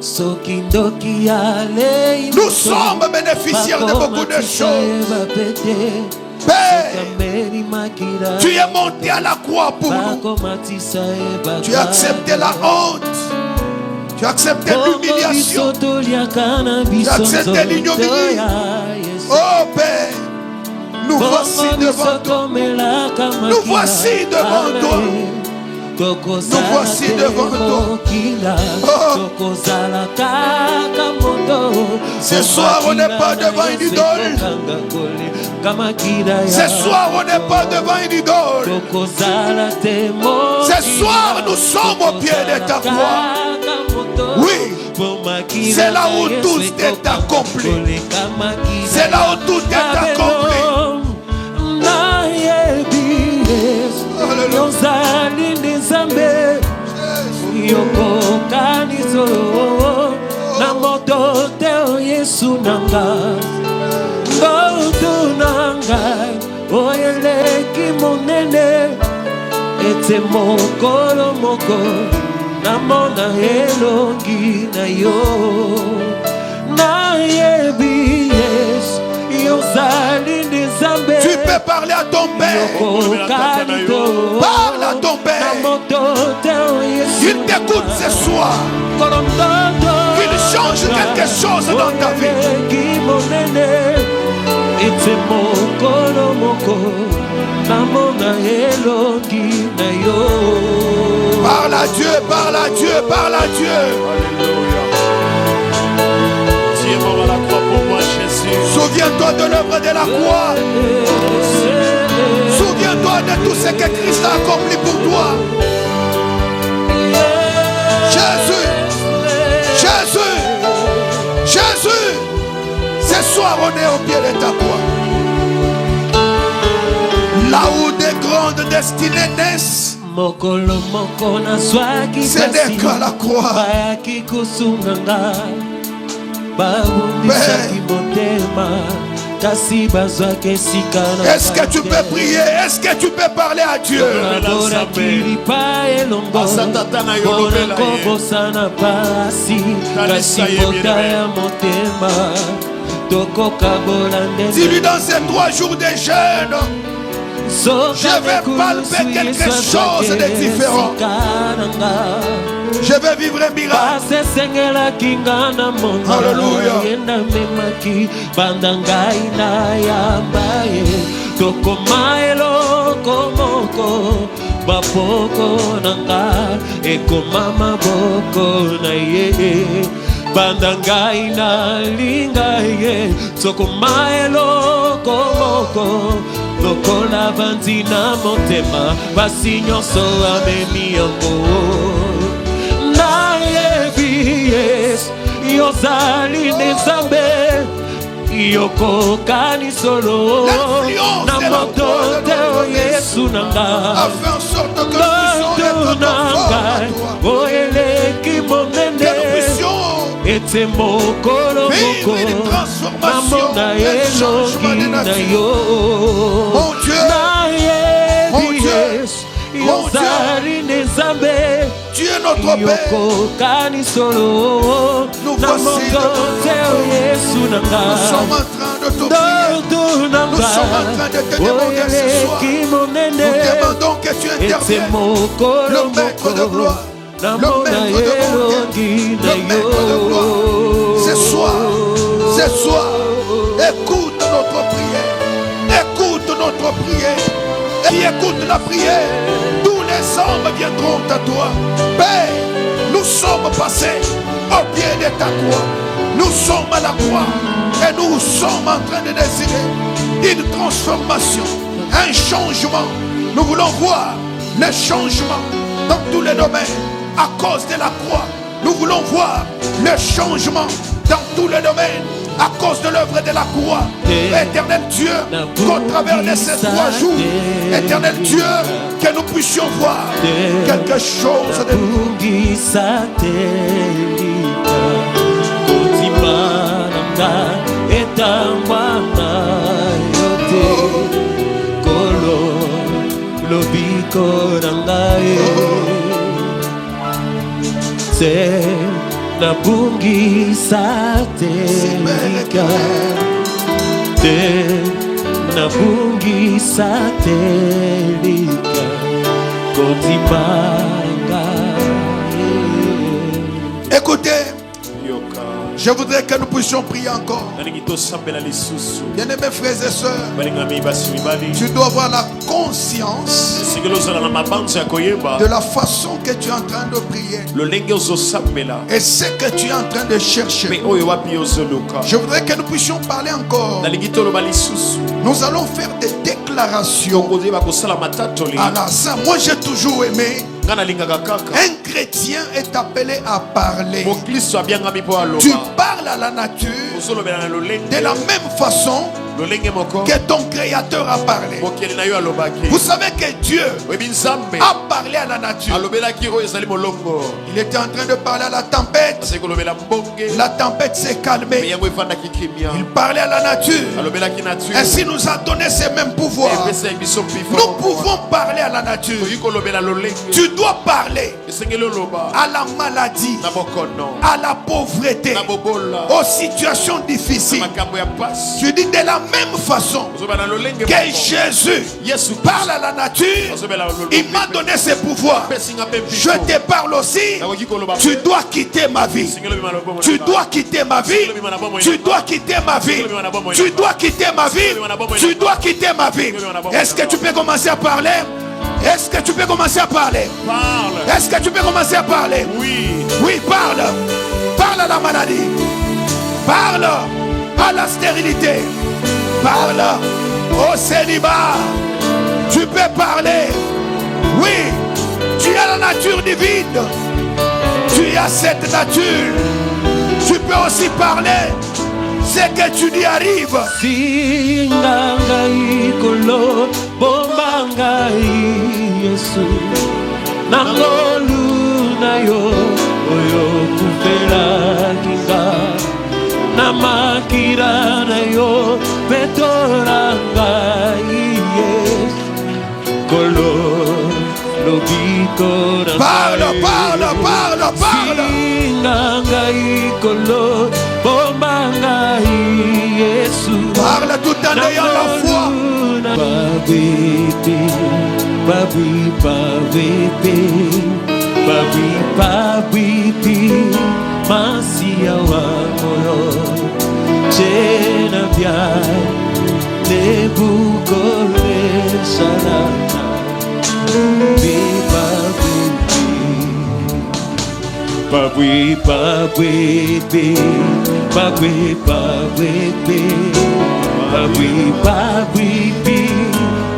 Nous sommes bénéficiaires de beaucoup de choses. Père, tu es monté à la croix pour nous. Tu as accepté la honte. Tu as accepté l'humiliation. Tu as accepté l'ignominie. Oh Père, nous voici devant toi. Nous voici devant toi. Nous voici devant toi. Oh. Ce soir on n'est pas devant une idole. Ce soir on n'est pas devant une idole. Ce soir nous sommes au pied de ta croix. Oui, c'est là où tout est accompli. C'est là où tout est accompli. Ete mokolo moko namona elongi na yo na yebi yes yozali nzambe. Tu peux parler à ton Père. Parle à ton Père. Il t'écoute ce soir. Qu'il change quelque chose dans ta vie. Ete mokolo moko namona elongi na yo. Parle à Dieu, parle à Dieu, parle à Dieu. Alléluia. Tu es mort à la croix pour moi, Jésus. Souviens-toi de l'œuvre de la croix. Souviens-toi de tout ce que Christ a accompli pour toi. Jésus, Jésus, Jésus. Ce soir on est au pied de ta croix. Là où des grandes destinées naissent, ce n'est qu'à la croix. kasi bazwaka esika na Est-ce que tu peux prier? Est-ce que tu peux parler à Dieu? naboraki lipa elongo mpona kobosana pasi kasi pota ya motema tokoka bolande. Dis-lui dans ces 3 jours de jeûne, je vais palper quelque chose de différent. Je vais vivre un miracle. Alléluia. Bapoko nanga ekomama boko na ye bandangai na linga ye soko maelo komoko lokola vanzi na motema basi nyonso amemi yango na yebi yes yozali nezambe yoko kani solo na moto teo yesu nanga A fait en sorte que nous puissions être conformes à toi. Que nous puissions ete mokolo moko namona elongi na yo na yebi yesu yozali nezambe Tu es notre Père. yoko kani solo Nous na voici moto teo yesu Nous nanga sommes en train de te prier. Nous sommes en train de te demander ce soir. Nous demandons que tu interviennes. Le maître de gloire. Le maître de bonté. Le maître de gloire. Ce soir, écoute notre prière. Écoute notre prière. Et écoute la prière. Tous les hommes viendront à toi. Père, nous sommes passés au pied de ta croix. Nous sommes à la croix et nous sommes en train de désirer une transformation, un changement. Nous voulons voir le changement dans tous les domaines à cause de la croix. Nous voulons voir le changement dans tous les domaines à cause de l'œuvre de la croix. Éternel Dieu, qu'au travers de ces 3 jours, éternel Dieu, que nous puissions voir quelque chose de nouveau. Nabungisa telika nabungisa telika kotimanga. Écoutez, je voudrais que nous puissions prier encore. Bien-aimés frères et sœurs, tu dois avoir la conscience de la façon que tu es en train de prier et ce que tu es en train de chercher. Je voudrais que nous puissions parler encore. Nous allons faire des déclarations. Alors ça, moi j'ai toujours aimé. Un chrétien est appelé à parler. Tu parles à la nature de la même façon que ton créateur a parlé. Vous savez que Dieu a parlé à la nature. Il était en train de parler à la tempête. La tempête s'est calmée. Il parlait à la nature. Ainsi nous a donné ces mêmes pouvoirs. Nous pouvons parler à la nature. Tu dois parler à la maladie, à la pauvreté, aux situations difficiles. Tu dis de la même façon que Jésus parle à la nature, il m'a donné ses pouvoirs. Je te parle aussi. Tu dois quitter ma vie. Tu dois quitter ma vie. Tu dois quitter ma vie. Tu dois quitter ma vie. Tu dois quitter ma vie. Est-ce que tu peux commencer à parler? Est-ce que tu peux commencer à parler? Parle. Est-ce que tu peux commencer à parler? Oui. Oui, parle. Parle à la maladie. Parle à la stérilité. Parle au célibat. Tu peux parler. Oui, tu as la nature divine. Tu as cette nature. Tu peux aussi parler. C'est que tu y arrives. Singangai kolo bombangai Yesu nangolu na yo oyo kufela kinga namakira na yo Metoranga yes Kolo Lobiko Parle, parle, parle, parle. Singangai Kolo Bomangai Yesu. Parle tout en ayant la foi. Babiti, babi, babiti, babi, babiti, masia wa moyo, chena biai, nebukole sarana, babi, babiti, babi, babiti. Babi, babi,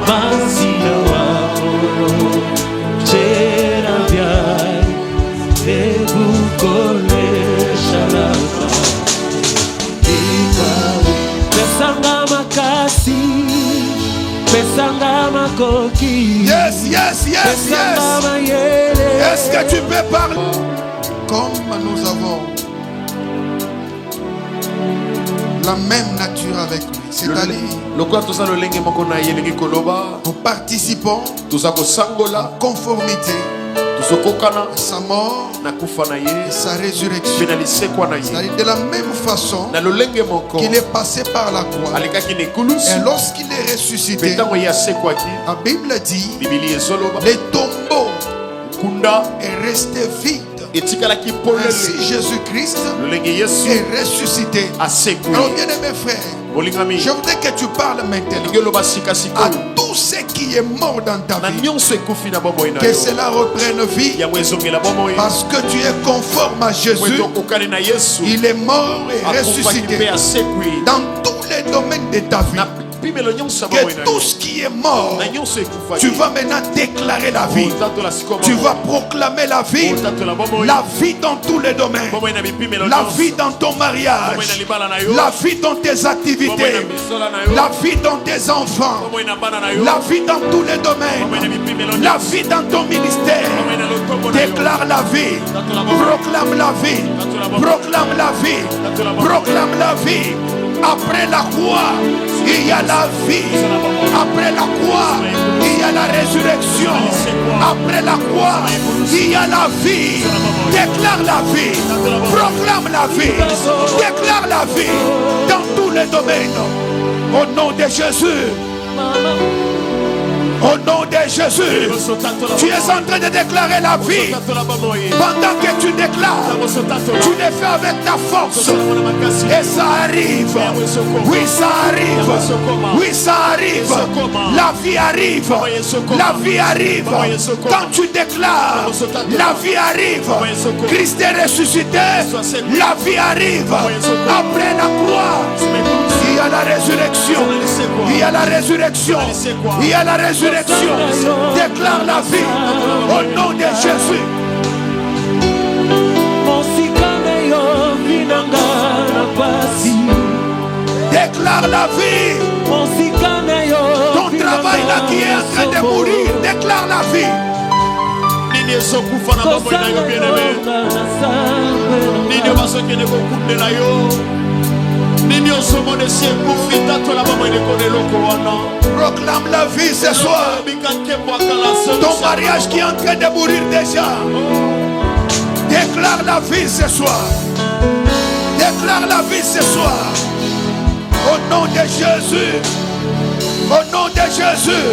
masia wa moyo, chena biai, nebukole shalaka. Pesanga makasi, pesanga makoki. Yes, yes, yes, pesanga yes. mayele. Est-ce que tu peux parler? Comme nous avons la même nature avec lui. C'est-à-dire, nous participons en conformité à sa mort et sa résurrection. C'est-à-dire de la même façon qu'il est passé par la croix. Et lorsqu'il est ressuscité, la Bible dit, les tombeaux est resté vide. Ainsi Jésus-Christ est ressuscité. Alors bien aimé frère, je voudrais que tu parles maintenant à tout ce qui est mort dans ta vie, que cela reprenne vie, parce que tu es conforme à Jésus. Il est mort et ressuscité dans tous les domaines de ta vie. Que tout ce qui est mort, tu vas maintenant déclarer la vie. Tu vas proclamer la vie dans tous les domaines, la vie dans ton mariage, la vie dans tes activités, la vie dans tes enfants, la vie dans tous les domaines, la vie dans ton ministère. Déclare la vie, proclame la vie, proclame la vie, proclame la vie. Après la croix, il y a la vie. Après la croix, il y a la résurrection. Après la croix, il y a la vie. Déclare la vie. Proclame la vie. Déclare la vie dans tous les domaines. Au nom de Jésus. Au nom de Jésus, tu es en train de déclarer la vie. Pendant que tu déclares, tu le fais avec ta force. Et ça arrive. Oui, ça arrive. Oui, ça arrive. La vie arrive. La vie arrive. Quand tu déclares, la vie arrive. Christ est ressuscité. La vie arrive. Après la croix, il y a la résurrection. Il y a la résurrection. Il y a la résurrection. Déclare la vie au nom de Jésus. Déclare la vie. Ton travail là qui est en train de mourir, déclare la vie. Proclame la vie ce soir. Ton mariage qui est en train de mourir déjà, déclare la vie ce soir. Déclare la vie ce soir. Au nom de Jésus. Au nom de Jésus.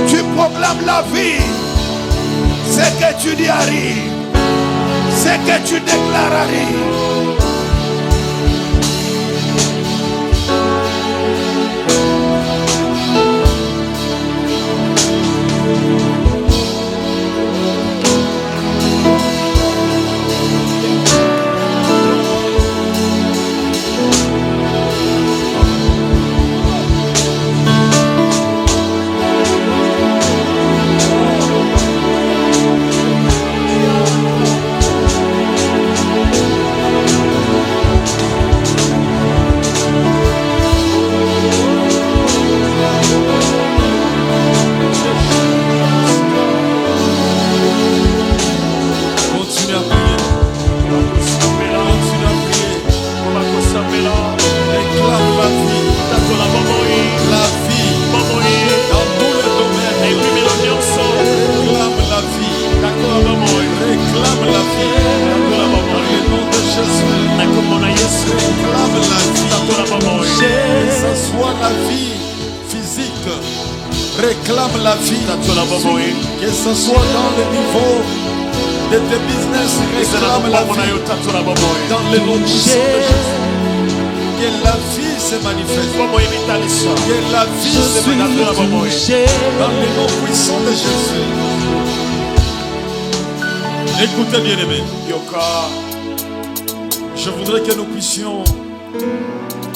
Tu proclames la vie. Ce que tu dis arrive. Ce que tu déclares arrive. Réclame la vie. Tatola bomoi. Que ce soit dans le niveau de tes business, réclame la vie. Tatola bomoi. Dans le nom puissant de Jésus. Que la vie se manifeste. Bomoi mitalisa. Que la vie Je se suis manifeste. touché. Dans le nom puissant de Jésus. Écoutez bien aimé. Yoka. Je voudrais que nous puissions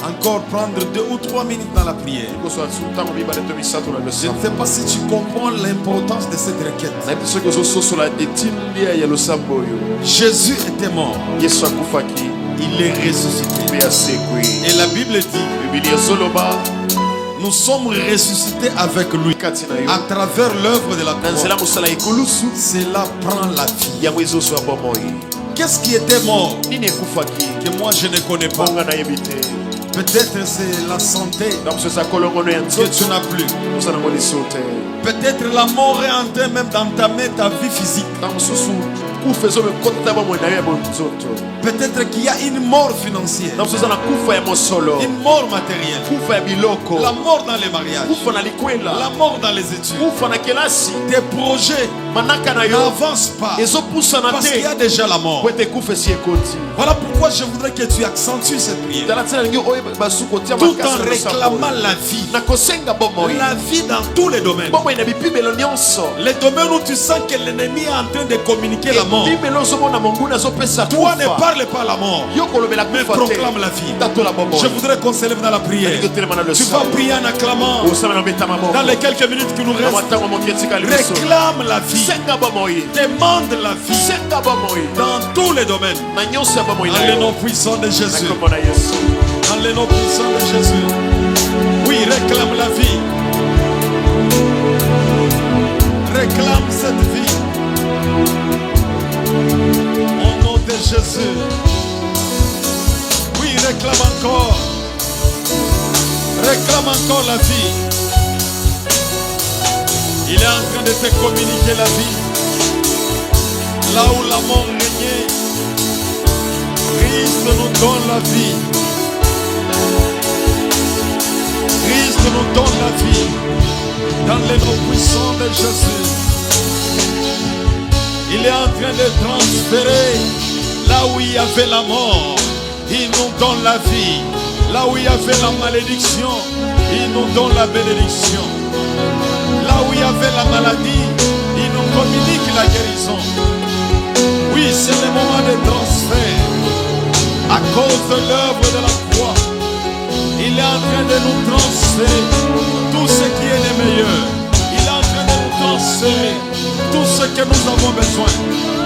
encore prendre 2 ou 3 minutes dans la prière. Koso atsuta mbiba leto misato na Je lesa. ne sais pas si tu comprends l'importance de cette requête. Na biso koso soso la etindi ya losambo yo. Jésus était mort. Yesu akufaki. Il est ressuscité. Pe asekwi. Et la Bible dit, Biblia soloba. nous sommes ressuscités avec lui. Kati na yo. À travers l'œuvre de la Na nzela croix. mosala ekulusu. Cela prend la vie. Yango ezoso bomoi. Qu'est-ce qui était mort Nini ekufaki. que moi je ne connais pas? Bonga na yebite. Peut-être c'est la santé Donc ce sakolongono ya que nzoto. tu n'as plus. Mosala ngoli sote. Peut-être la mort est en train même d'entamer ta vie physique. Na mosusu kufa ezomekota bomoi na yo ya bonzoto. Peut-être qu'il y a une mort financière, Na mosusu na kufa ya mosolo. une mort matérielle, Kufa ya biloko. la mort dans les mariages, Kufa na likwela. la mort dans les études. Kufa na kelasi. Tes projets Manaka na yo. n'avancent pas Ezopusa na parce qu'il y a te. déjà la mort. Po ete kufa esi ekoti. Voilà pourquoi je voudrais que tu accentues cette prière Tala tina lingi oyo basuko tia tout makasi en na losambo. réclamant la vie. Na kosenga bomoi. La vie dans tous les domaines. Bomoi na bipimelo nyonso. Les domaines où tu sens que l'ennemi est en train de communiquer la mort. Bipimelo ozomona monguna azopesa Toi ne kufa. parle pas la mort, Yo kolobela mais kufa te. proclame la vie. Tatola bomoi. Je voudrais qu'on s'élève dans la prière. Lingi otelema na Tu vas losambo. prier en acclamant Osala na beta maboko. dans les quelques minutes qui nous Na restent. matango moki etika libiso. Réclame la vie. Senga bomoi. Demande la vie Senga bomoi. dans tous les domaines. Na nyonso ya bomoi Dans na le yo. nom puissant de Na Jésus. kombo na Yesu. Dans le nom puissant de Jésus. Oui, réclame la vie. Réclame cette vie. Au nom de Jésus. Oui, réclame encore. Réclame encore la vie. Il est en train de te communiquer la vie. Là où la mort régnait, Christ nous donne la vie. Christ nous donne la vie. Dans les noms puissants de Jésus. Il est en train de transférer là où il y avait la mort. Il nous donne la vie. Là où il y avait la malédiction, il nous donne la bénédiction. Là où il y avait la maladie, il nous communique la guérison. Oui, c'est le moment de transfert. À cause de l'œuvre de la croix, il est en train de nous transférer tout ce qui est le meilleur. Il est en train de nous transférer tout ce que nous avons besoin.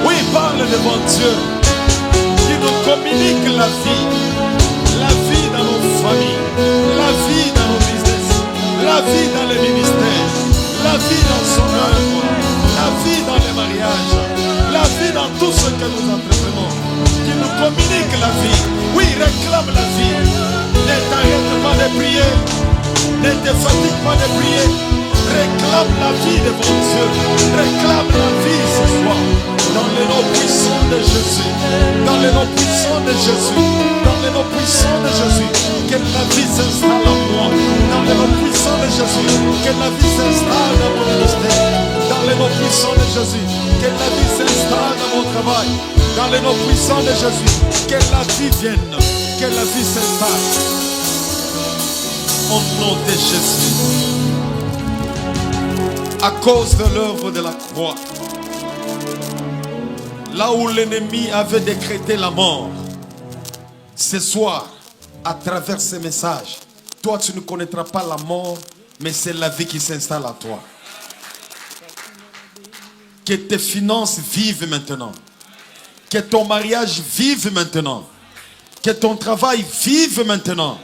Oui, parle devant Dieu. Il nous communique la vie. La vie dans nos familles. La vie dans nos business. La vie dans les ministères. La vie dans son œuvre. La vie dans les mariages. La vie dans tout ce que nous entreprenons. Qui nous communique la vie. Oui, réclame la vie. Ne t'arrête pas de prier. Ne te fatigue pas de prier. Réclame la vie devant Dieu. Réclame la vie ce soir. Dans le nom puissant de Jésus. Dans le nom puissant de Jésus. Dans le nom puissant de Jésus. Que la vie s'installe en moi. Dans le nom puissant de Jésus. Que la vie s'installe dans mon ministère. Dans le nom puissant de Jésus. Que la vie s'installe dans mon travail. Dans le nom puissant de Jésus. Que la vie vienne. Que la vie s'installe. Au nom de Jésus. À cause de l'œuvre de la croix. Là où l'ennemi avait décrété la mort. Ce soir, à travers ces messages, toi tu ne connaîtras pas la mort, mais c'est la vie qui s'installe à toi. Que tes finances vivent maintenant. Que ton mariage vive maintenant. Que ton travail vive maintenant.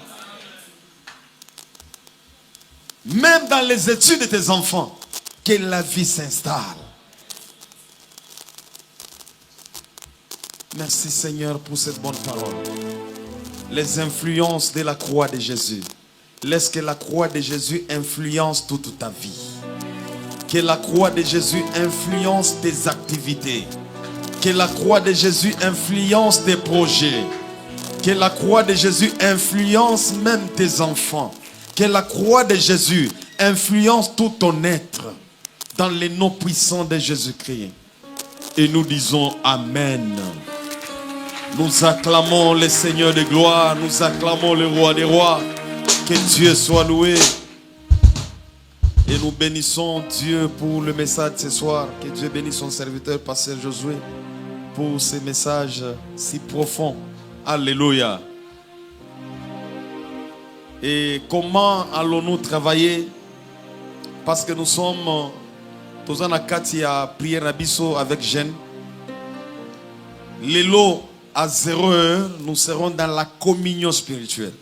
Même dans les études de tes enfants, que la vie s'installe. Merci Seigneur pour cette bonne parole. Les influences de la croix de Jésus. Laisse que la croix de Jésus influence toute ta vie. Que la croix de Jésus influence tes activités. Que la croix de Jésus influence tes projets. Que la croix de Jésus influence même tes enfants. Que la croix de Jésus influence tout ton être dans les noms puissants de Jésus-Christ. Et nous disons Amen. Nous acclamons le Seigneur de gloire, nous acclamons le Roi des rois. Que Dieu soit loué. Et nous bénissons Dieu pour le message de ce soir. Que Dieu bénisse son serviteur, Pasteur Josué, pour ces messages si profonds. Alléluia. Et comment allons-nous travailler? Parce que nous sommes tous en Akatia prière abisso avec jeûne. Les lots à 0 heure, nous serons dans la communion spirituelle.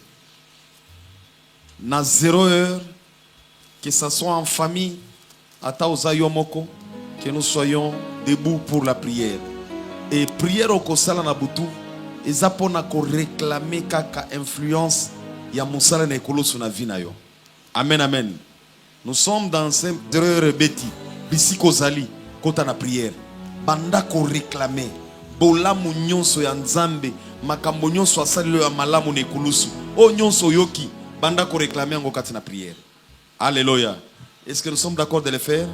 À 0 heure, que ce soit en famille, à Taouzayomoko, que nous soyons debout pour la prière. Et prière au Kosala Nabutu, et ça pour réclamer kaka influence ya musala na ekolo sur na vie na yo. Amen, amen. Nous sommes dans un heure beti, bisiko zali, kota na prière. Banda ko réclamer. Bola munyonso ya nzambe, makambo nyonso asali ya malamu na ekulusu. O nyonso yoki, banda ko réclamer ngo kati na prière. Alléluia. Est-ce que nous sommes d'accord de le faire?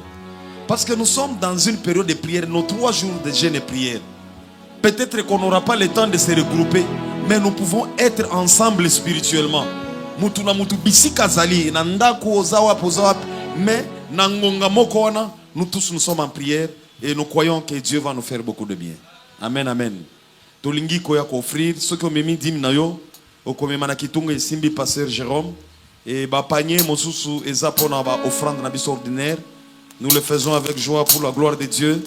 Parce que nous sommes dans une période de prière, nos 3 jours de jeûne et prière. Peut-être qu'on n'aura pas le temps de se regrouper, mais nous pouvons être ensemble spirituellement. Mutuna mutu bisika zali, nandako ozawa pozawa, mais nangonga moko wana, nous tous nous sommes en prière et nous croyons que Dieu va nous faire beaucoup de bien. Amen, amen. Tolingi koya ko offrir, ceux qui ont mis dim na yo, okomema na kitunga isimbi pasteur Jérôme. Et ba panier mosusu ezapona ba offrande na biso ordinaire. Nous le faisons avec joie pour la gloire de Dieu.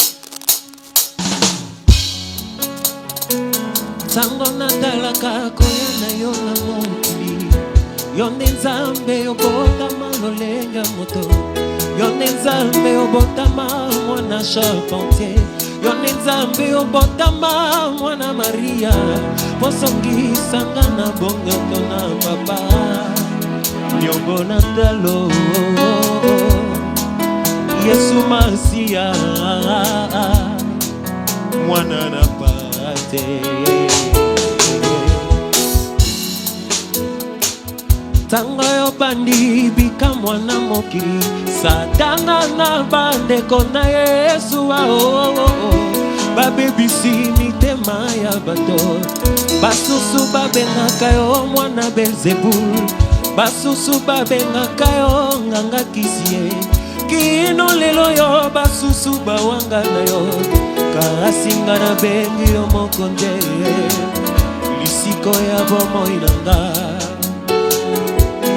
Sango natalaka koyana yo na mokili. Yonde nzambe obotama lolenga moto. Yonde nzambe obotama mwana charpentier. Yonde nzambe obotama mwana Maria. Posongi sanga na bongo tona papa. Nyongo na talo Yesu Masia mwana na pate. Tanga yo bandi bika mwana mokili. Satanga na bande kona Yesu wa babebisi mitema ya bato. Basusu babengaka yo mwana Belzebul. Basusu babengaka yo nganga kisie. Kino lelo yo basusu bawanga na yo. Karasinga na bengi yo mokonde. Lisiko ya bomo inanga.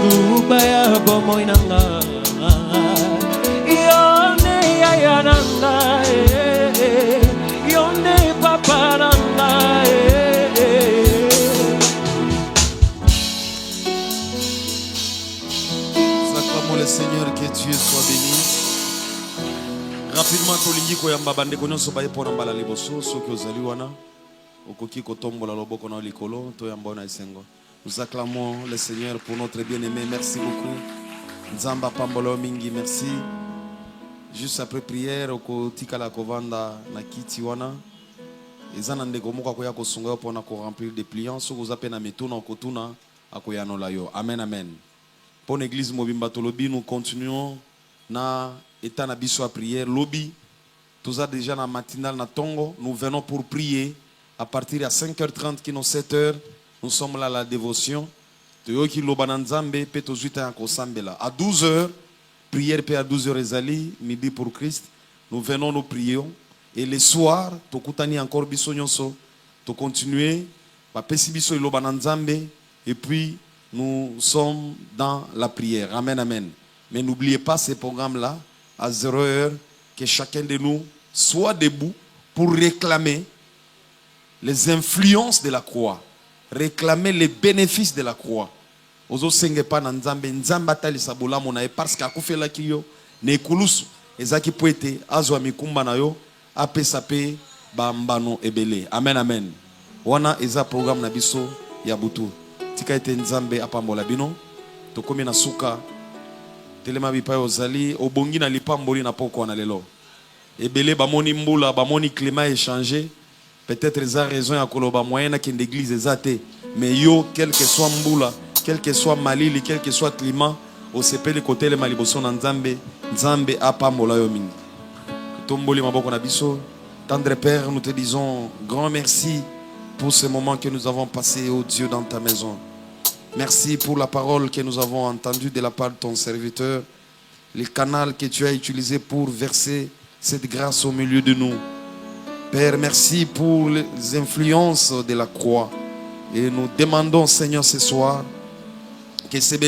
Nguba ya bomo inanga. Yone ya yananga. Yone papa nanga. Le Seigneur, que Dieu soit béni. Rapidement, tolingi ko yamba bande ko nyonso baye pona mbala liboso soki ozali wana okoki ko tombola loboko na likolo to yamba na isengo. Nous acclamons le Seigneur pour notre bien-aimé. Merci beaucoup. Nzamba pambolo mingi, merci. Juste après prière oko tikala kovanda na kiti wana. Ezana ndeko moka ko ya ko sunga pona ko remplir des pliants so ko zapena metuna ko tuna akoyano la yo. Amen, amen. Pour l'église Mobimba Tolobi, nous continuons na état na biso à prière lobby. Tout ça déjà na matinale na Tongo, nous venons pour prier à partir de 5h30 qui nous 7h. Nous sommes là à la dévotion. Toyoki lobananzambe pe tozuita ko sambela. À 12h, prière pe à 12h ezali, midi pour Christ. Nous venons, nous prions et le soir, tokutani encore biso nyonso, to continuer ba pesi biso lobananzambe et puis nous sommes dans la prière. Amen, amen. Mais n'oubliez pas ces programmes-là, à 0h, que chacun de nous soit debout pour réclamer les influences de la croix, réclamer les bénéfices de la croix. Ozo senge pa na nzambe, nzambe atali sabola monae, parce qu'à kufela kiyo, ne kulusu, ezaki poete, azwa mikumba na yo, apesa pe, bambano ebele. Amen, amen. Wana eza programme na biso ya butu. Tika ete nzambe apambola bino tokomi na suka telema bipai ozali obongi na lipamboli na poko na lelo ebele bamoni mbula bamoni climat échangé peut-être eza raison ya koloba moyen na kende église ezate mais yo quel que soit mbula quel que soit malili quel que soit climat osepeli kotelema liboso na Nzambe, Nzambe apambola yo mingi. Tomboli maboko na biso. Tendre Père, nous te disons grand merci pour ce moment que nous avons passé, oh Dieu, dans ta maison. Merci pour la parole que nous avons entendue de la part de ton serviteur, le canal que tu as utilisé pour verser cette grâce au milieu de nous. Père, merci pour les influences de la croix. Et nous demandons, Seigneur, ce soir, que ces bénédictions